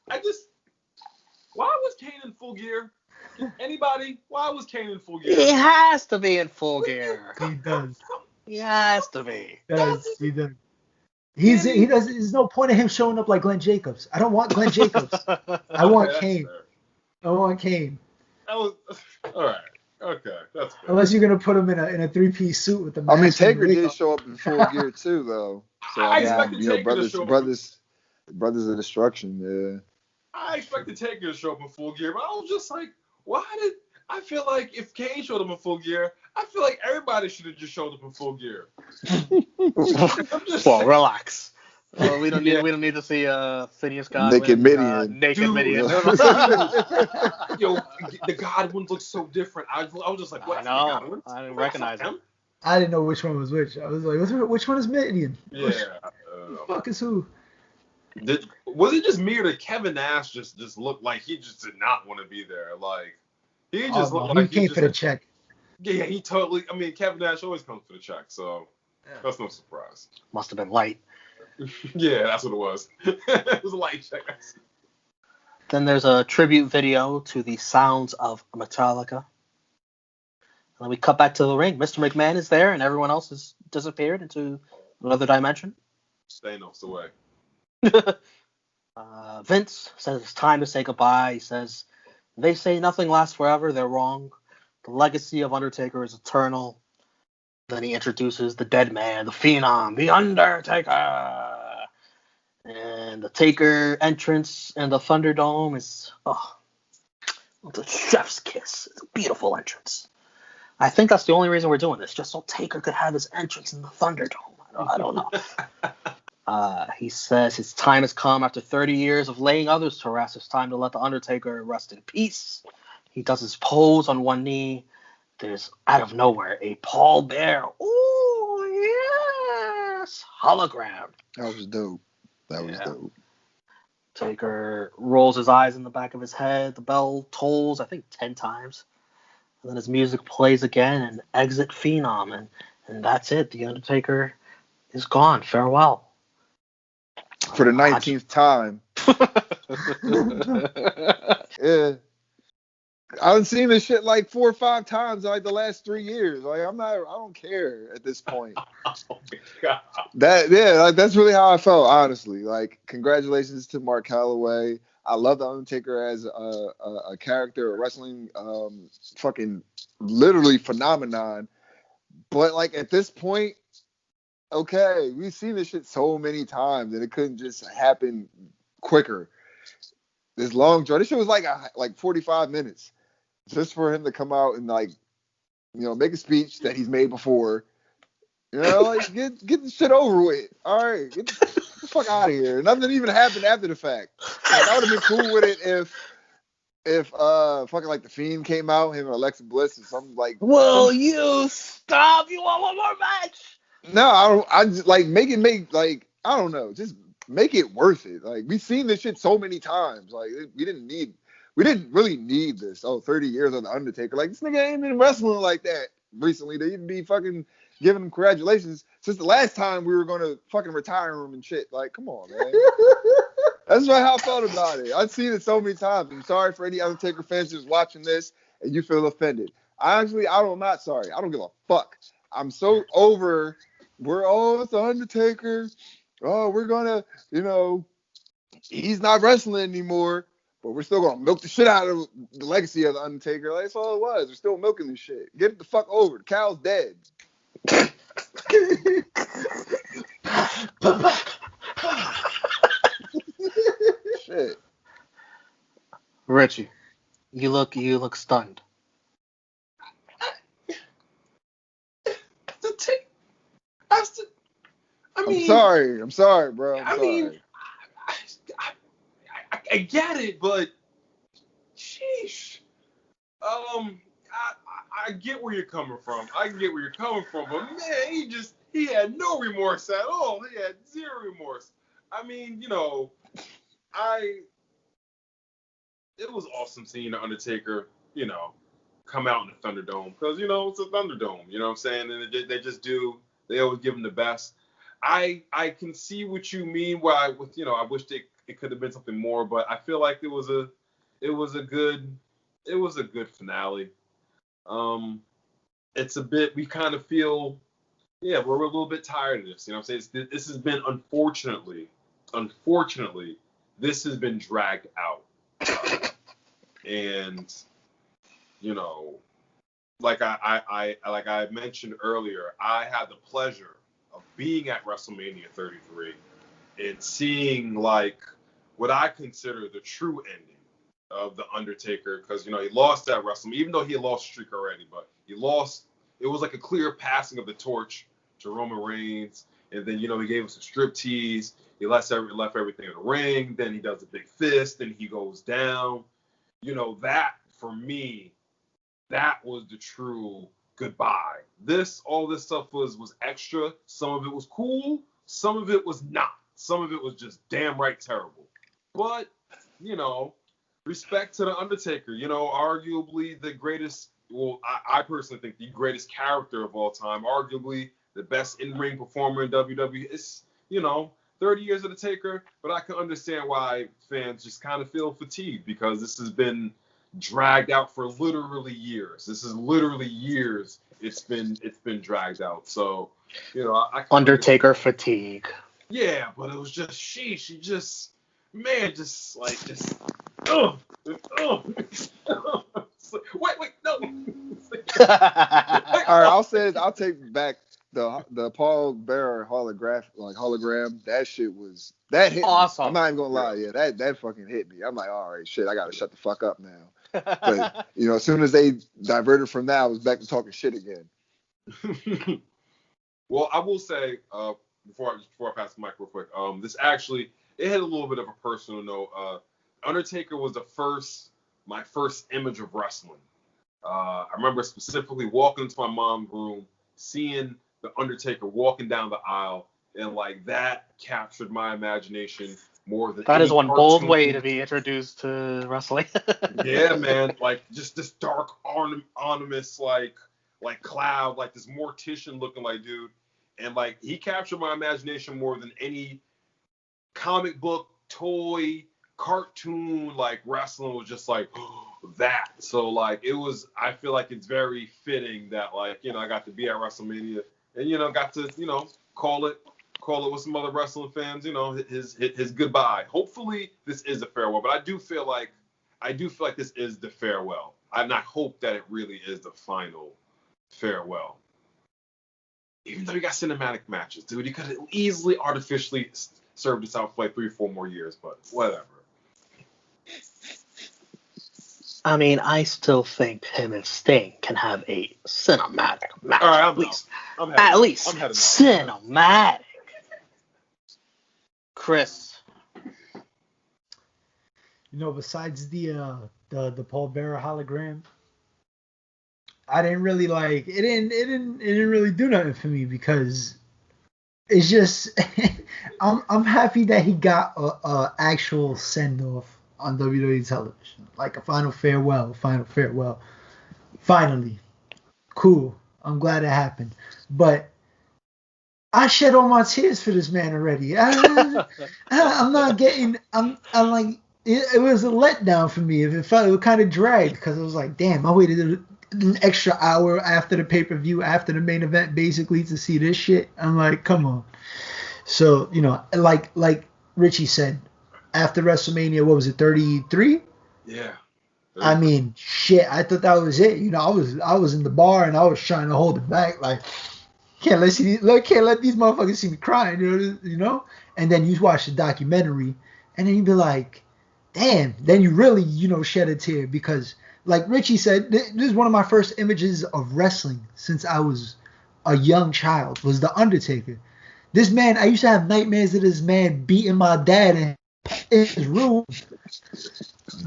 I just. Why was Kane in full gear? Anybody? Why was Kane in full gear? He has to be in full gear. He does. He has to be. He does. He does. There's no point in him showing up like Glenn Jacobs. I don't want Glenn Jacobs. I want Kane. Fair. I want Kane. That was all right. Okay, that's fair. Unless you're gonna put him in a 3-piece suit with the mask. I mean, and Taker the did wig show up in full gear too, though. So I expected Taker to show up. brothers of destruction. Yeah. I expected Taker to show up in full gear, but I was just like, I feel like if Kane showed up in full gear, I feel like everybody should have just showed up in full gear. Well, relax. We don't need to see Phineas Godwin. Naked Midian. Naked Midian. Yo, the Godwin looks so different. I was just like, what? I know. I didn't recognize him. I didn't know which one was which. I was like, which one is Midian? Yeah. Fuck is who? Was it just me or did Kevin Nash just look like he just did not want to be there? Like he just looked like he came for the check. Yeah, he totally. I mean, Kevin Nash always comes for the check, so that's no surprise. Must have been light. Yeah, that's what it was. It was a light check. Then there's a tribute video to the sounds of Metallica. And then we cut back to the ring. Mr. McMahon is there, and everyone else has disappeared into another dimension. Thanos away. Vince says it's time to say goodbye. He says, they say nothing lasts forever. They're wrong. The legacy of Undertaker is eternal. Then he introduces the dead man, the Phenom, the Undertaker. And the Taker entrance in the Thunderdome is, it's a chef's kiss. It's a beautiful entrance. I think that's the only reason we're doing this, just so Taker could have his entrance in the Thunderdome. I don't know. He says his time has come after 30 years of laying others to rest. It's time to let the Undertaker rest in peace. He does his pose on one knee. There's, out of nowhere, a Paul Bear. Ooh, yes! Hologram. That was dope. That was dope. Taker rolls his eyes in the back of his head. The bell tolls, I think, 10 times. And then his music plays again and exit Phenom. And that's it. The Undertaker is gone. Farewell. For the 19th time. Yeah. I've seen this shit like 4 or 5 times like the last 3 years. Like I don't care at this point. Oh my God. That's really how I felt, honestly. Like, congratulations to Mark Calloway. I love the Undertaker as a character, a wrestling fucking literally phenomenon. But like at this point, okay, we've seen this shit so many times and it couldn't just happen quicker. This long draw. This shit was like 45 minutes. Just for him to come out and make a speech that he's made before. Like get the shit over with. All right, get the fuck out of here. Nothing even happened after the fact. Like, I would have been cool with it if fucking like the Fiend came out, him and Alexa Bliss or something like. Will you stop? You want one more match? No, I just like make I don't know, just make it worth it. Like we've seen this shit so many times. Like we didn't really need this. 30 years of the Undertaker. Like this nigga ain't been wrestling like that recently. They even be fucking giving him congratulations since the last time we were gonna fucking retire him and shit. Like, come on, man. That's how I felt about it. I've seen it so many times. I'm sorry for any Undertaker fans just watching this and you feel offended. I'm not sorry. I don't give a fuck. I'm so over. It's the Undertaker. Oh, we're gonna, he's not wrestling anymore, but we're still gonna milk the shit out of the legacy of the Undertaker. Like, that's all it was. We're still milking this shit. Get it the fuck over. The cow's dead. Shit. Richie, you look stunned. I'm sorry, bro. I'm sorry. I get it, but sheesh. I get where you're coming from. But man, he had no remorse at all. He had zero remorse. I mean, it was awesome seeing the Undertaker, come out in the Thunderdome because it's a Thunderdome. You know what I'm saying? And they always give him the best. I can see what you mean. I wish it could have been something more, but I feel like it was a good finale. It's a bit, we kind of feel, we're a little bit tired of this. You know what I'm saying? This has been, unfortunately, this has been dragged out. And, like I mentioned earlier, I had the pleasure of being at WrestleMania 33 and seeing what I consider the true ending of the Undertaker, because he lost that WrestleMania, even though he had lost streak already, but he lost. It was like a clear passing of the torch to Roman Reigns, and then he gave us a strip tease. He left everything in the ring. Then he does a big fist. Then he goes down. That for me, that was the true goodbye. All this stuff was extra. Some of it was cool. Some of it was not. Some of it was just damn right terrible. But respect to the Undertaker. Arguably the greatest. Well, I personally think the greatest character of all time. Arguably the best in-ring performer in WWE. It's 30 years of the Taker, but I can understand why fans just kind of feel fatigued because this has been dragged out for literally years. This is literally years. It's been dragged out. So, I Undertaker fatigue. Yeah, but it was just sheesh. He just wait, no. All right, I'll say this. I'll take back the Paul Bearer hologram. That shit was hit awesome. Me. I'm not even gonna lie. Yeah, that fucking hit me. I'm like, all right, shit. I gotta shut the fuck up now. But as soon as they diverted from that, I was back to talking shit again. Well, I will say before I pass the mic real quick, this actually it had a little bit of a personal note. Undertaker was my first image of wrestling. I remember specifically walking into my mom's room, seeing the Undertaker walking down the aisle, and that captured my imagination more than that is one cartoon. bold way to be introduced to wrestling. Yeah, man, just this dark ominous cloud, this mortician looking dude, and he captured my imagination more than any comic book, toy, cartoon. Wrestling was just that. So it was. I feel like it's very fitting that I got to be at WrestleMania and got to call it with some other wrestling fans. His goodbye. Hopefully this is a farewell, but I do feel like this is the farewell. I hope that it really is the final farewell. Even though you got cinematic matches, dude, you could have easily artificially served this out for 3 or 4 more years, but whatever. I mean, I still think him and Sting can have a cinematic match. All right, at least cinematic. Chris. Besides the Paul Bearer hologram, I didn't really it. Didn't really do nothing for me because it's just I'm happy that he got a actual send off on WWE television, a final farewell. Finally, cool. I'm glad it happened, but I shed all my tears for this man already. I'm not getting. It was a letdown for me. It felt kind of dragged because it was damn. I waited an extra hour after the pay-per-view, after the main event, basically, to see this shit. I'm like, come on. So, like Richie said, after WrestleMania, what was it, 33? Yeah. I mean, shit, I thought that was it. I was in the bar and I was trying to hold it back, like, can't let these motherfuckers see me crying, And then you watch the documentary, and then you be like, damn. Then you really, shed a tear because, like Richie said, this is one of my first images of wrestling since I was a young child. Was the Undertaker. This man, I used to have nightmares of this man beating my dad in his room.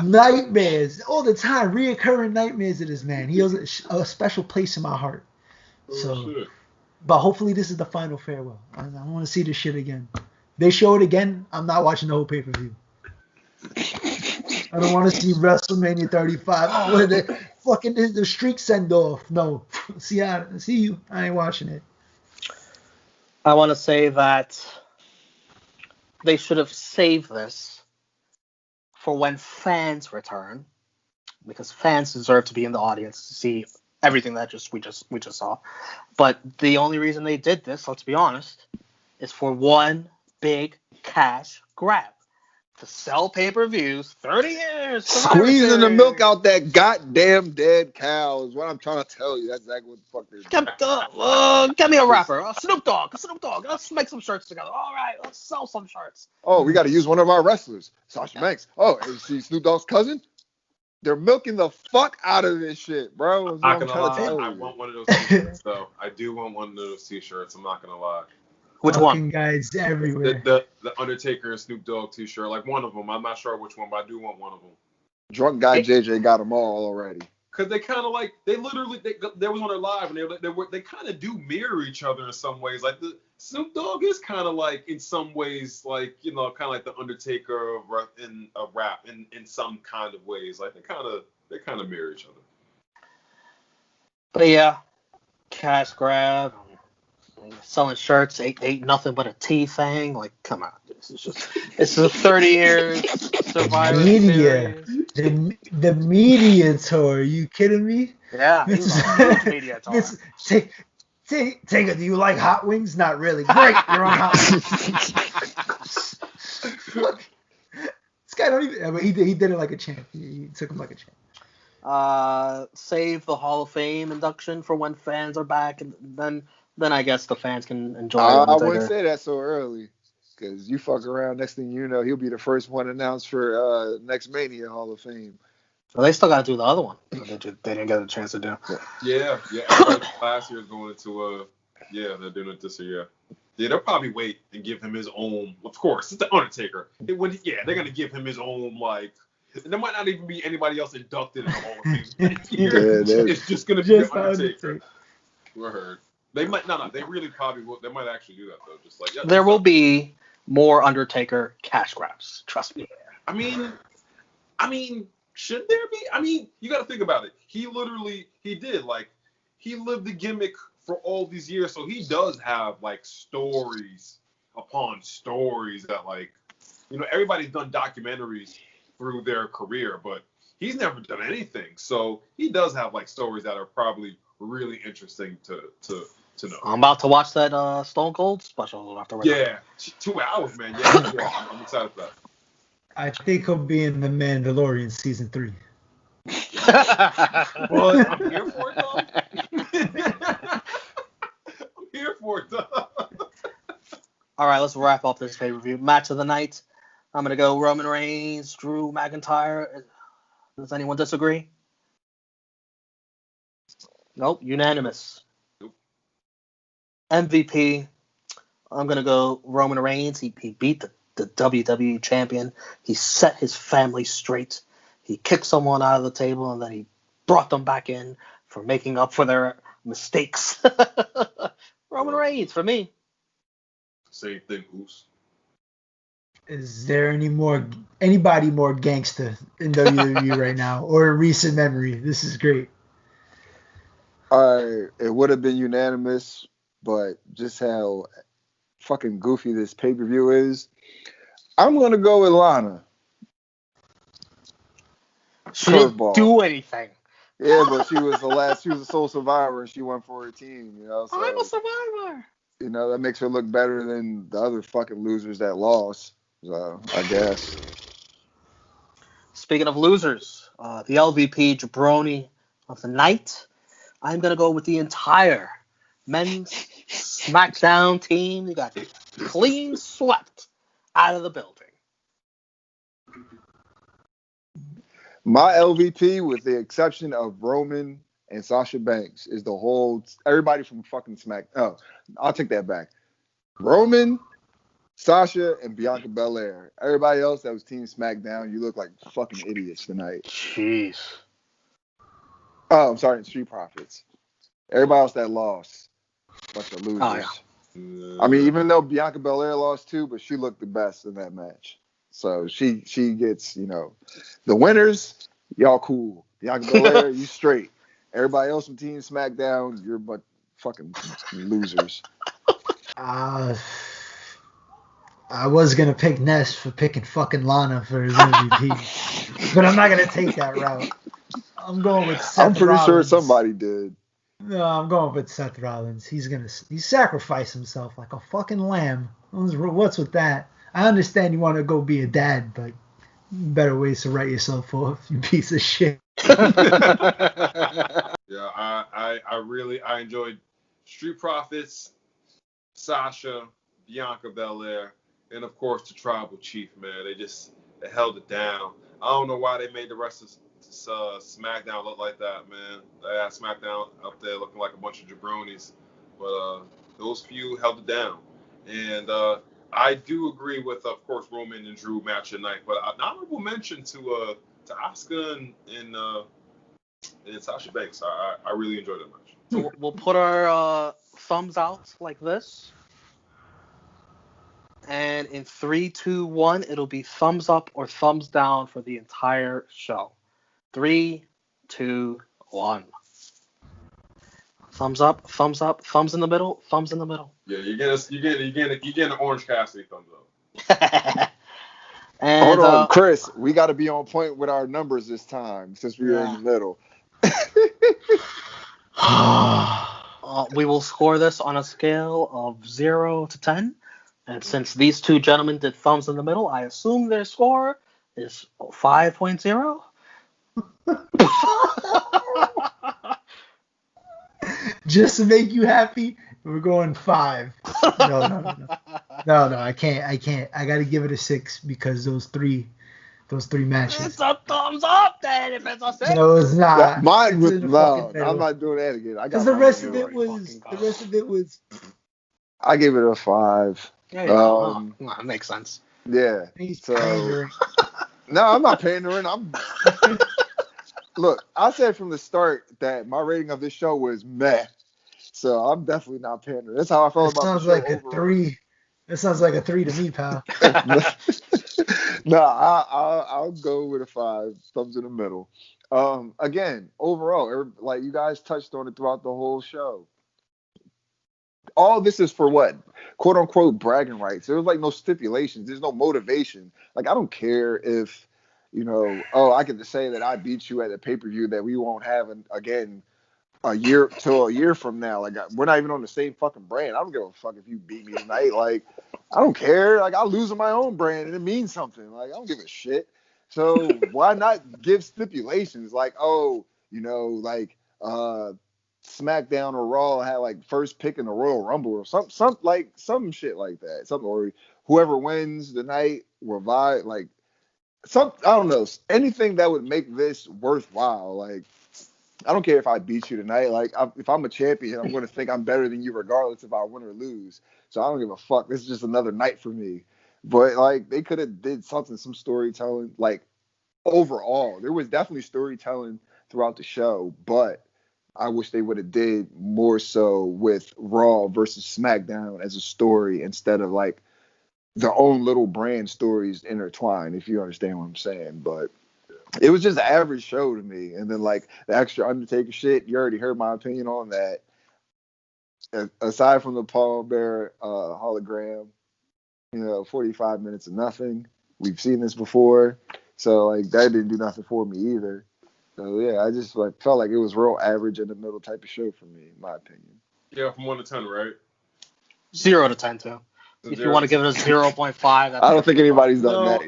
Nightmares all the time, reoccurring nightmares of this man. He has a special place in my heart. But hopefully this is the final farewell. I want to see this shit again. They show it again, I'm not watching the whole pay-per-view. I don't want to see WrestleMania 35. Oh, what the fucking the streak send off? No, see you. I ain't watching it. I want to say that they should have saved this for when fans return, because fans deserve to be in the audience to see everything that we just saw. But the only reason they did this, let's be honest, is for one big cash grab. To sell pay-per-views, 30 years. Squeezing the milk out that goddamn dead cow is what I'm trying to tell you. That's exactly what the fuck they're doing. Get me a rapper. Snoop Dogg. Let's make some shirts together. All right, let's sell some shirts. Oh, we got to use one of our wrestlers, Sasha Banks. Oh, you see Snoop Dogg's cousin? They're milking the fuck out of this shit, bro. I'm not gonna lie. I want one of those t-shirts, though. I do want one of those t-shirts. I'm not gonna lie. Which one? Guys everywhere. The Undertaker and Snoop Dogg t-shirt, like one of them. I'm not sure which one, but I do want one of them. Drunk guy JJ got them all already. Cause they kind of like they was on their live and they kind of do mirror each other in some ways. Like the Snoop Dogg is kind of like in some ways like kind of like the Undertaker in a rap in some kind of ways. Like they kind of mirror each other. But yeah, cash grab. Selling shirts ain't nothing but a tea thing. Like, come on, it's a 30 years Survivor Series. The media tour. Are you kidding me? Yeah, media tour. Take it. Do you like hot wings? Not really. Great, you're on hot wings. This guy don't even. I mean, he did it like a champ. He took him like a champ. Save the Hall of Fame induction for when fans are back, and then I guess the fans can enjoy. I wouldn't say that so early, because you fuck around. Next thing you know, he'll be the first one announced for next Mania Hall of Fame. Well, they still got to do the other one. They didn't get a chance to do. Yeah. Last year's going into they're doing it this year. Yeah, they'll probably wait and give him his own. Of course, it's the Undertaker. They're gonna give him his own like. There might not even be anybody else inducted in the Hall of Fame. It's just gonna be the Undertaker. Word. They might they really probably will. They might actually do that though. Just like there will be more Undertaker cash grabs. Trust me. I mean, should there be? I mean, you got to think about it. He lived the gimmick for all these years, so he does have like stories upon stories that like, everybody's done documentaries through their career, but he's never done anything. So he does have like stories that are probably really interesting to know. I'm about to watch that Stone Cold special after. Yeah, 2 hours, man. Yeah, I'm excited for that. I think he'll be in The Mandalorian season 3. Well, I'm here for it, though. I'm here for it, though. All right, let's wrap up this pay-per-view. Match of the night. I'm going to go Roman Reigns, Drew McIntyre. Does anyone disagree? Nope, unanimous. Nope. MVP. I'm going to go Roman Reigns. He beat the WWE champion. He set his family straight. He kicked someone out of the table, and then he brought them back in for making up for their mistakes. Roman Reigns for me. Same thing, Goose. Is there anybody more gangster in WWE right now, or in recent memory? This is great. It would have been unanimous, but just how fucking goofy this pay-per-view is, I'm going to go with Lana. She didn't do anything. Yeah, but she was the sole survivor, and she won for her team. So I'm a survivor. that makes her look better than the other fucking losers that lost. So I guess. Speaking of losers, the LVP jabroni of the night, I'm going to go with the entire men's SmackDown team. You got clean swept out of the building. My LVP, with the exception of Roman and Sasha Banks, is everybody from fucking Smack. Oh, I'll take that back. Roman, Sasha, and Bianca Belair. Everybody else that was Team SmackDown, you look like fucking idiots tonight. Jeez. Oh, I'm sorry, Street Profits. Everybody else that lost, bunch of losers. Oh, yeah. I mean, even though Bianca Belair lost too, but she looked the best in that match. So she gets, the winners, y'all cool. Bianca Belair, you straight. Everybody else from Team SmackDown, you're but fucking losers. I was gonna pick Ness for picking fucking Lana for his MVP, but I'm not gonna take that route. I'm going with Seth I'm pretty Rollins. sure somebody did. No, I'm going with Seth Rollins. He sacrificed himself like a fucking lamb. What's with that? I understand you want to go be a dad, but better ways to write yourself off, you piece of shit. Yeah, I enjoyed Street Profits, Sasha, Bianca Belair, and of course the Tribal Chief, man. They held it down. I don't know why they made the rest of SmackDown look like that, man. They had SmackDown up there looking like a bunch of jabronis, but those few held it down. And I do agree with, of course, Roman and Drew match tonight, but an honorable mention to Asuka and Sasha Banks. I really enjoyed that match. So we'll put our thumbs out like this. And in 3, 2, 1, it'll be thumbs up or thumbs down for the entire show. 3, 2, 1. Thumbs up, thumbs in the middle, thumbs in the middle. Yeah, you get an Orange Cassidy thumbs up. And, hold on, Chris. We got to be on point with our numbers this time since we were in the middle. We will score this on a scale of 0 to 10. And since these two gentlemen did thumbs in the middle, I assume their score is 5.0. Just to make you happy, we're going 5. No. I can't. I got to give it a 6 because those three matches. It's a thumbs up then if it's a 6. No, it's not. Mine was no. I'm not doing that again. Because the rest of it was. I gave it a 5. Yeah, that makes sense. Yeah. He's so pandering. No, I'm not pandering. Look, I said from the start that my rating of this show was meh. So I'm definitely not pandering. That's how I felt about the show. Sounds like a 3. That sounds like a 3 to me, pal. No, I'll go with a 5. Thumbs in the middle. Again, overall, like you guys touched on it throughout the whole show. All this is for what? "Quote unquote" bragging rights. There's like no stipulations. There's no motivation. Like I don't care if, I get to say that I beat you at a pay-per-view that we won't have again a year from now. Like we're not even on the same fucking brand. I don't give a fuck if you beat me tonight. Like I don't care. Like I lose on my own brand and it means something. Like I don't give a shit. So why not give stipulations? Like SmackDown or Raw had like first pick in the Royal Rumble or some shit like that. Something, or whoever wins the night revive, like I don't know, anything that would make this worthwhile. Like I don't care if I beat you tonight. Like if I'm a champion, I'm going to think I'm better than you regardless if I win or lose. So I don't give a fuck. This is just another night for me. But like they could have did some storytelling. Like overall, there was definitely storytelling throughout the show, but I wish they would have did more so with Raw versus SmackDown as a story instead of like their own little brand stories intertwined, if you understand what I'm saying. But it was just an average show to me. And then like the extra Undertaker shit, you already heard my opinion on that. Aside from the Paul Bear hologram, 45 minutes of nothing. We've seen this before. So like that didn't do nothing for me either. So yeah, I just like felt like it was real average in the middle type of show for me, in my opinion. Yeah, from 1 to 10, right? 0 to 10 too. So If you want to give it a 0.5, that's I don't think anybody's done No, that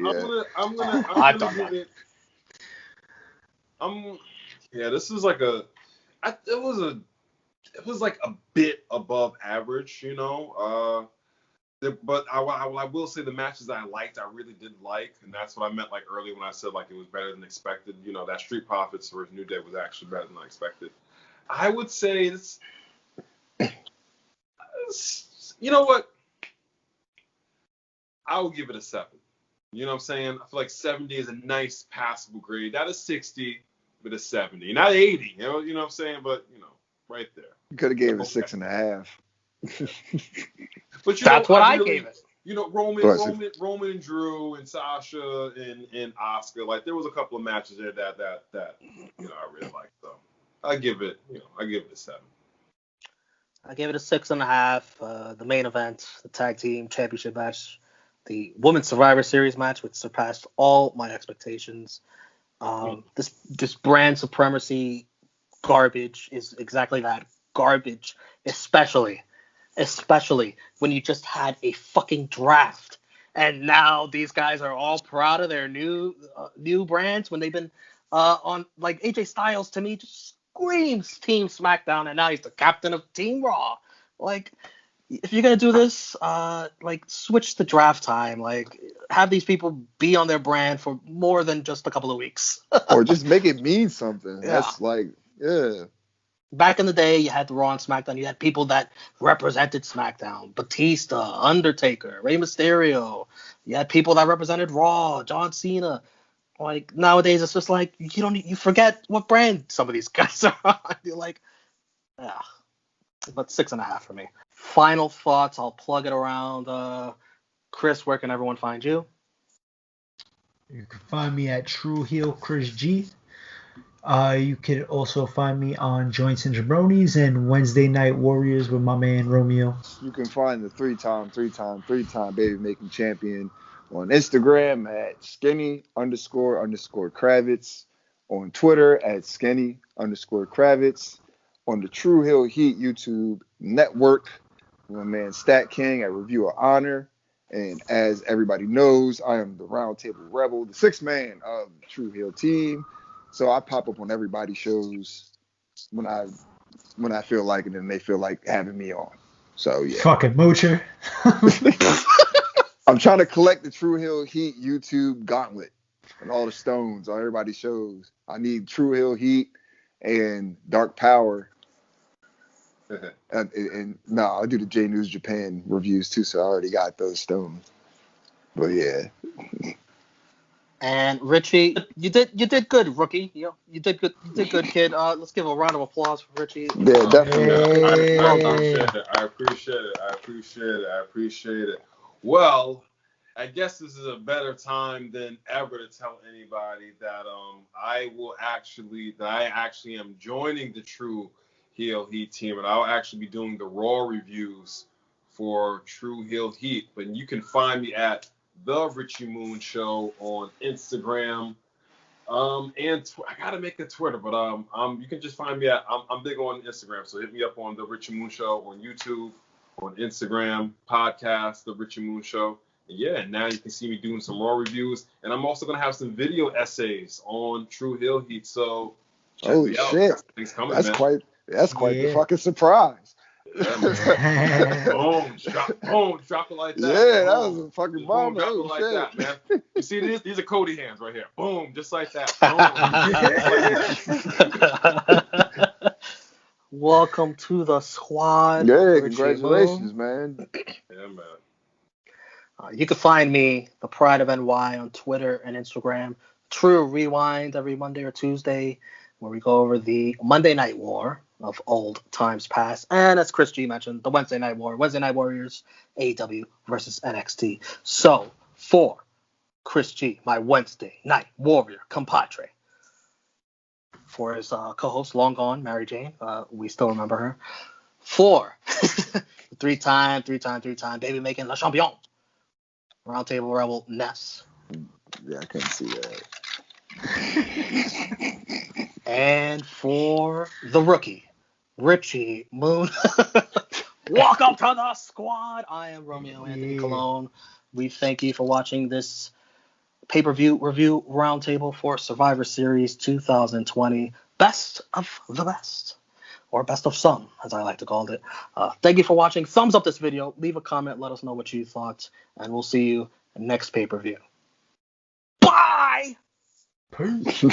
I'm yet. I've gonna done give that. it. Yeah, this is like it was like a bit above average, you know. But I will say the matches that I liked, I really did like, and that's what I meant like earlier when I said like it was better than expected. You know, that Street Profits versus New Day was actually better than I expected. I would say you know what? I would give it a 7. You know what I'm saying? I feel like 70 is a nice passable grade. Not a 60, but a 70. Not 80. You know what I'm saying? But right there. You could have gave it Okay. 6.5. But That's what I gave it. You know, Roman and Drew and Sasha and Asuka. Like there was a couple of matches there that I really liked. So I give it a 7. I gave it a 6.5. The main event, the tag team championship match, the Women's Survivor Series match, which surpassed all my expectations. This brand supremacy garbage is exactly that, garbage, especially when you just had a fucking draft, and now these guys are all proud of their new brands when they've been on, like AJ Styles to me just screams Team SmackDown, and now he's the captain of Team Raw. Like, if you're gonna do this, like switch the draft time, like have these people be on their brand for more than just a couple of weeks. Or just make it mean something. Yeah. That's like, yeah. Back in the day, you had the Raw and SmackDown. You had people that represented SmackDown. Batista, Undertaker, Rey Mysterio. You had people that represented Raw, John Cena. Like, nowadays, it's just like, you forget what brand some of these guys are on. You're like, ah. But 6.5 for me. Final thoughts. I'll plug it around. Chris, where can everyone find you? You can find me at True Heel Chris G. You can also find me on Joints and Jabronis and Wednesday Night Warriors with my man Romeo. You can find the three-time baby making champion on Instagram at skinny__Kravitz, on Twitter at skinny_Kravitz, on the True Hill Heat YouTube network with my man Stat King at Review of Honor. And as everybody knows, I am the Roundtable Rebel, the sixth man of the True Hill team. So I pop up on everybody's shows when I feel like it and they feel like having me on. So yeah. Fucking moocher. I'm trying to collect the True Hill Heat YouTube gauntlet and all the stones on everybody's shows. I need True Hill Heat and Dark Power. and no, I do the J News Japan reviews too, so I already got those stones. But yeah. And Richie, you did good, rookie. You did good, kid. Let's give a round of applause for Richie. Yeah, definitely. I appreciate it. Well, I guess this is a better time than ever to tell anybody that I actually am joining the True Heel Heat team, and I'll actually be doing the Raw reviews for True Heel Heat. But you can find me at The Richie Moon Show on Instagram. And I gotta make a Twitter, but you can just find me at I'm big on Instagram, so hit me up on The Richie Moon Show on YouTube, on Instagram, podcast The Richie Moon Show. And yeah, now you can see me doing some Raw reviews, and I'm also gonna have some video essays on True Heel Heat. So holy shit, things coming, that's man. quite the fucking surprise. Yeah, man. Boom, drop it like that. Yeah, that was a fucking bomb. Drop it like that, man. You see these are Cody hands right here. Boom, just like that. Boom. Welcome to the squad. Yeah, congratulations, man. Yeah, man. You can find me, the Pride of NY, on Twitter and Instagram. True Rewind every Monday or Tuesday, where we go over the Monday Night War of old times past. And as Chris G mentioned, the Wednesday Night War, Wednesday Night Warriors, AEW versus NXT. So, for Chris G, my Wednesday Night Warrior compadre, for his co-host, long gone, Mary Jane, we still remember her. For three-time baby making Le Champion, Roundtable Rebel, Ness. Yeah, I couldn't see that. And for the rookie, Richie Moon. Welcome to the squad. I am Romeo Anthony Colon. We thank you for watching this pay-per-view review roundtable for Survivor Series 2020. Best of the best. Or best of some, as I like to call it. Thank you for watching. Thumbs up this video. Leave a comment. Let us know what you thought. And we'll see you next pay-per-view. Bye! Peace.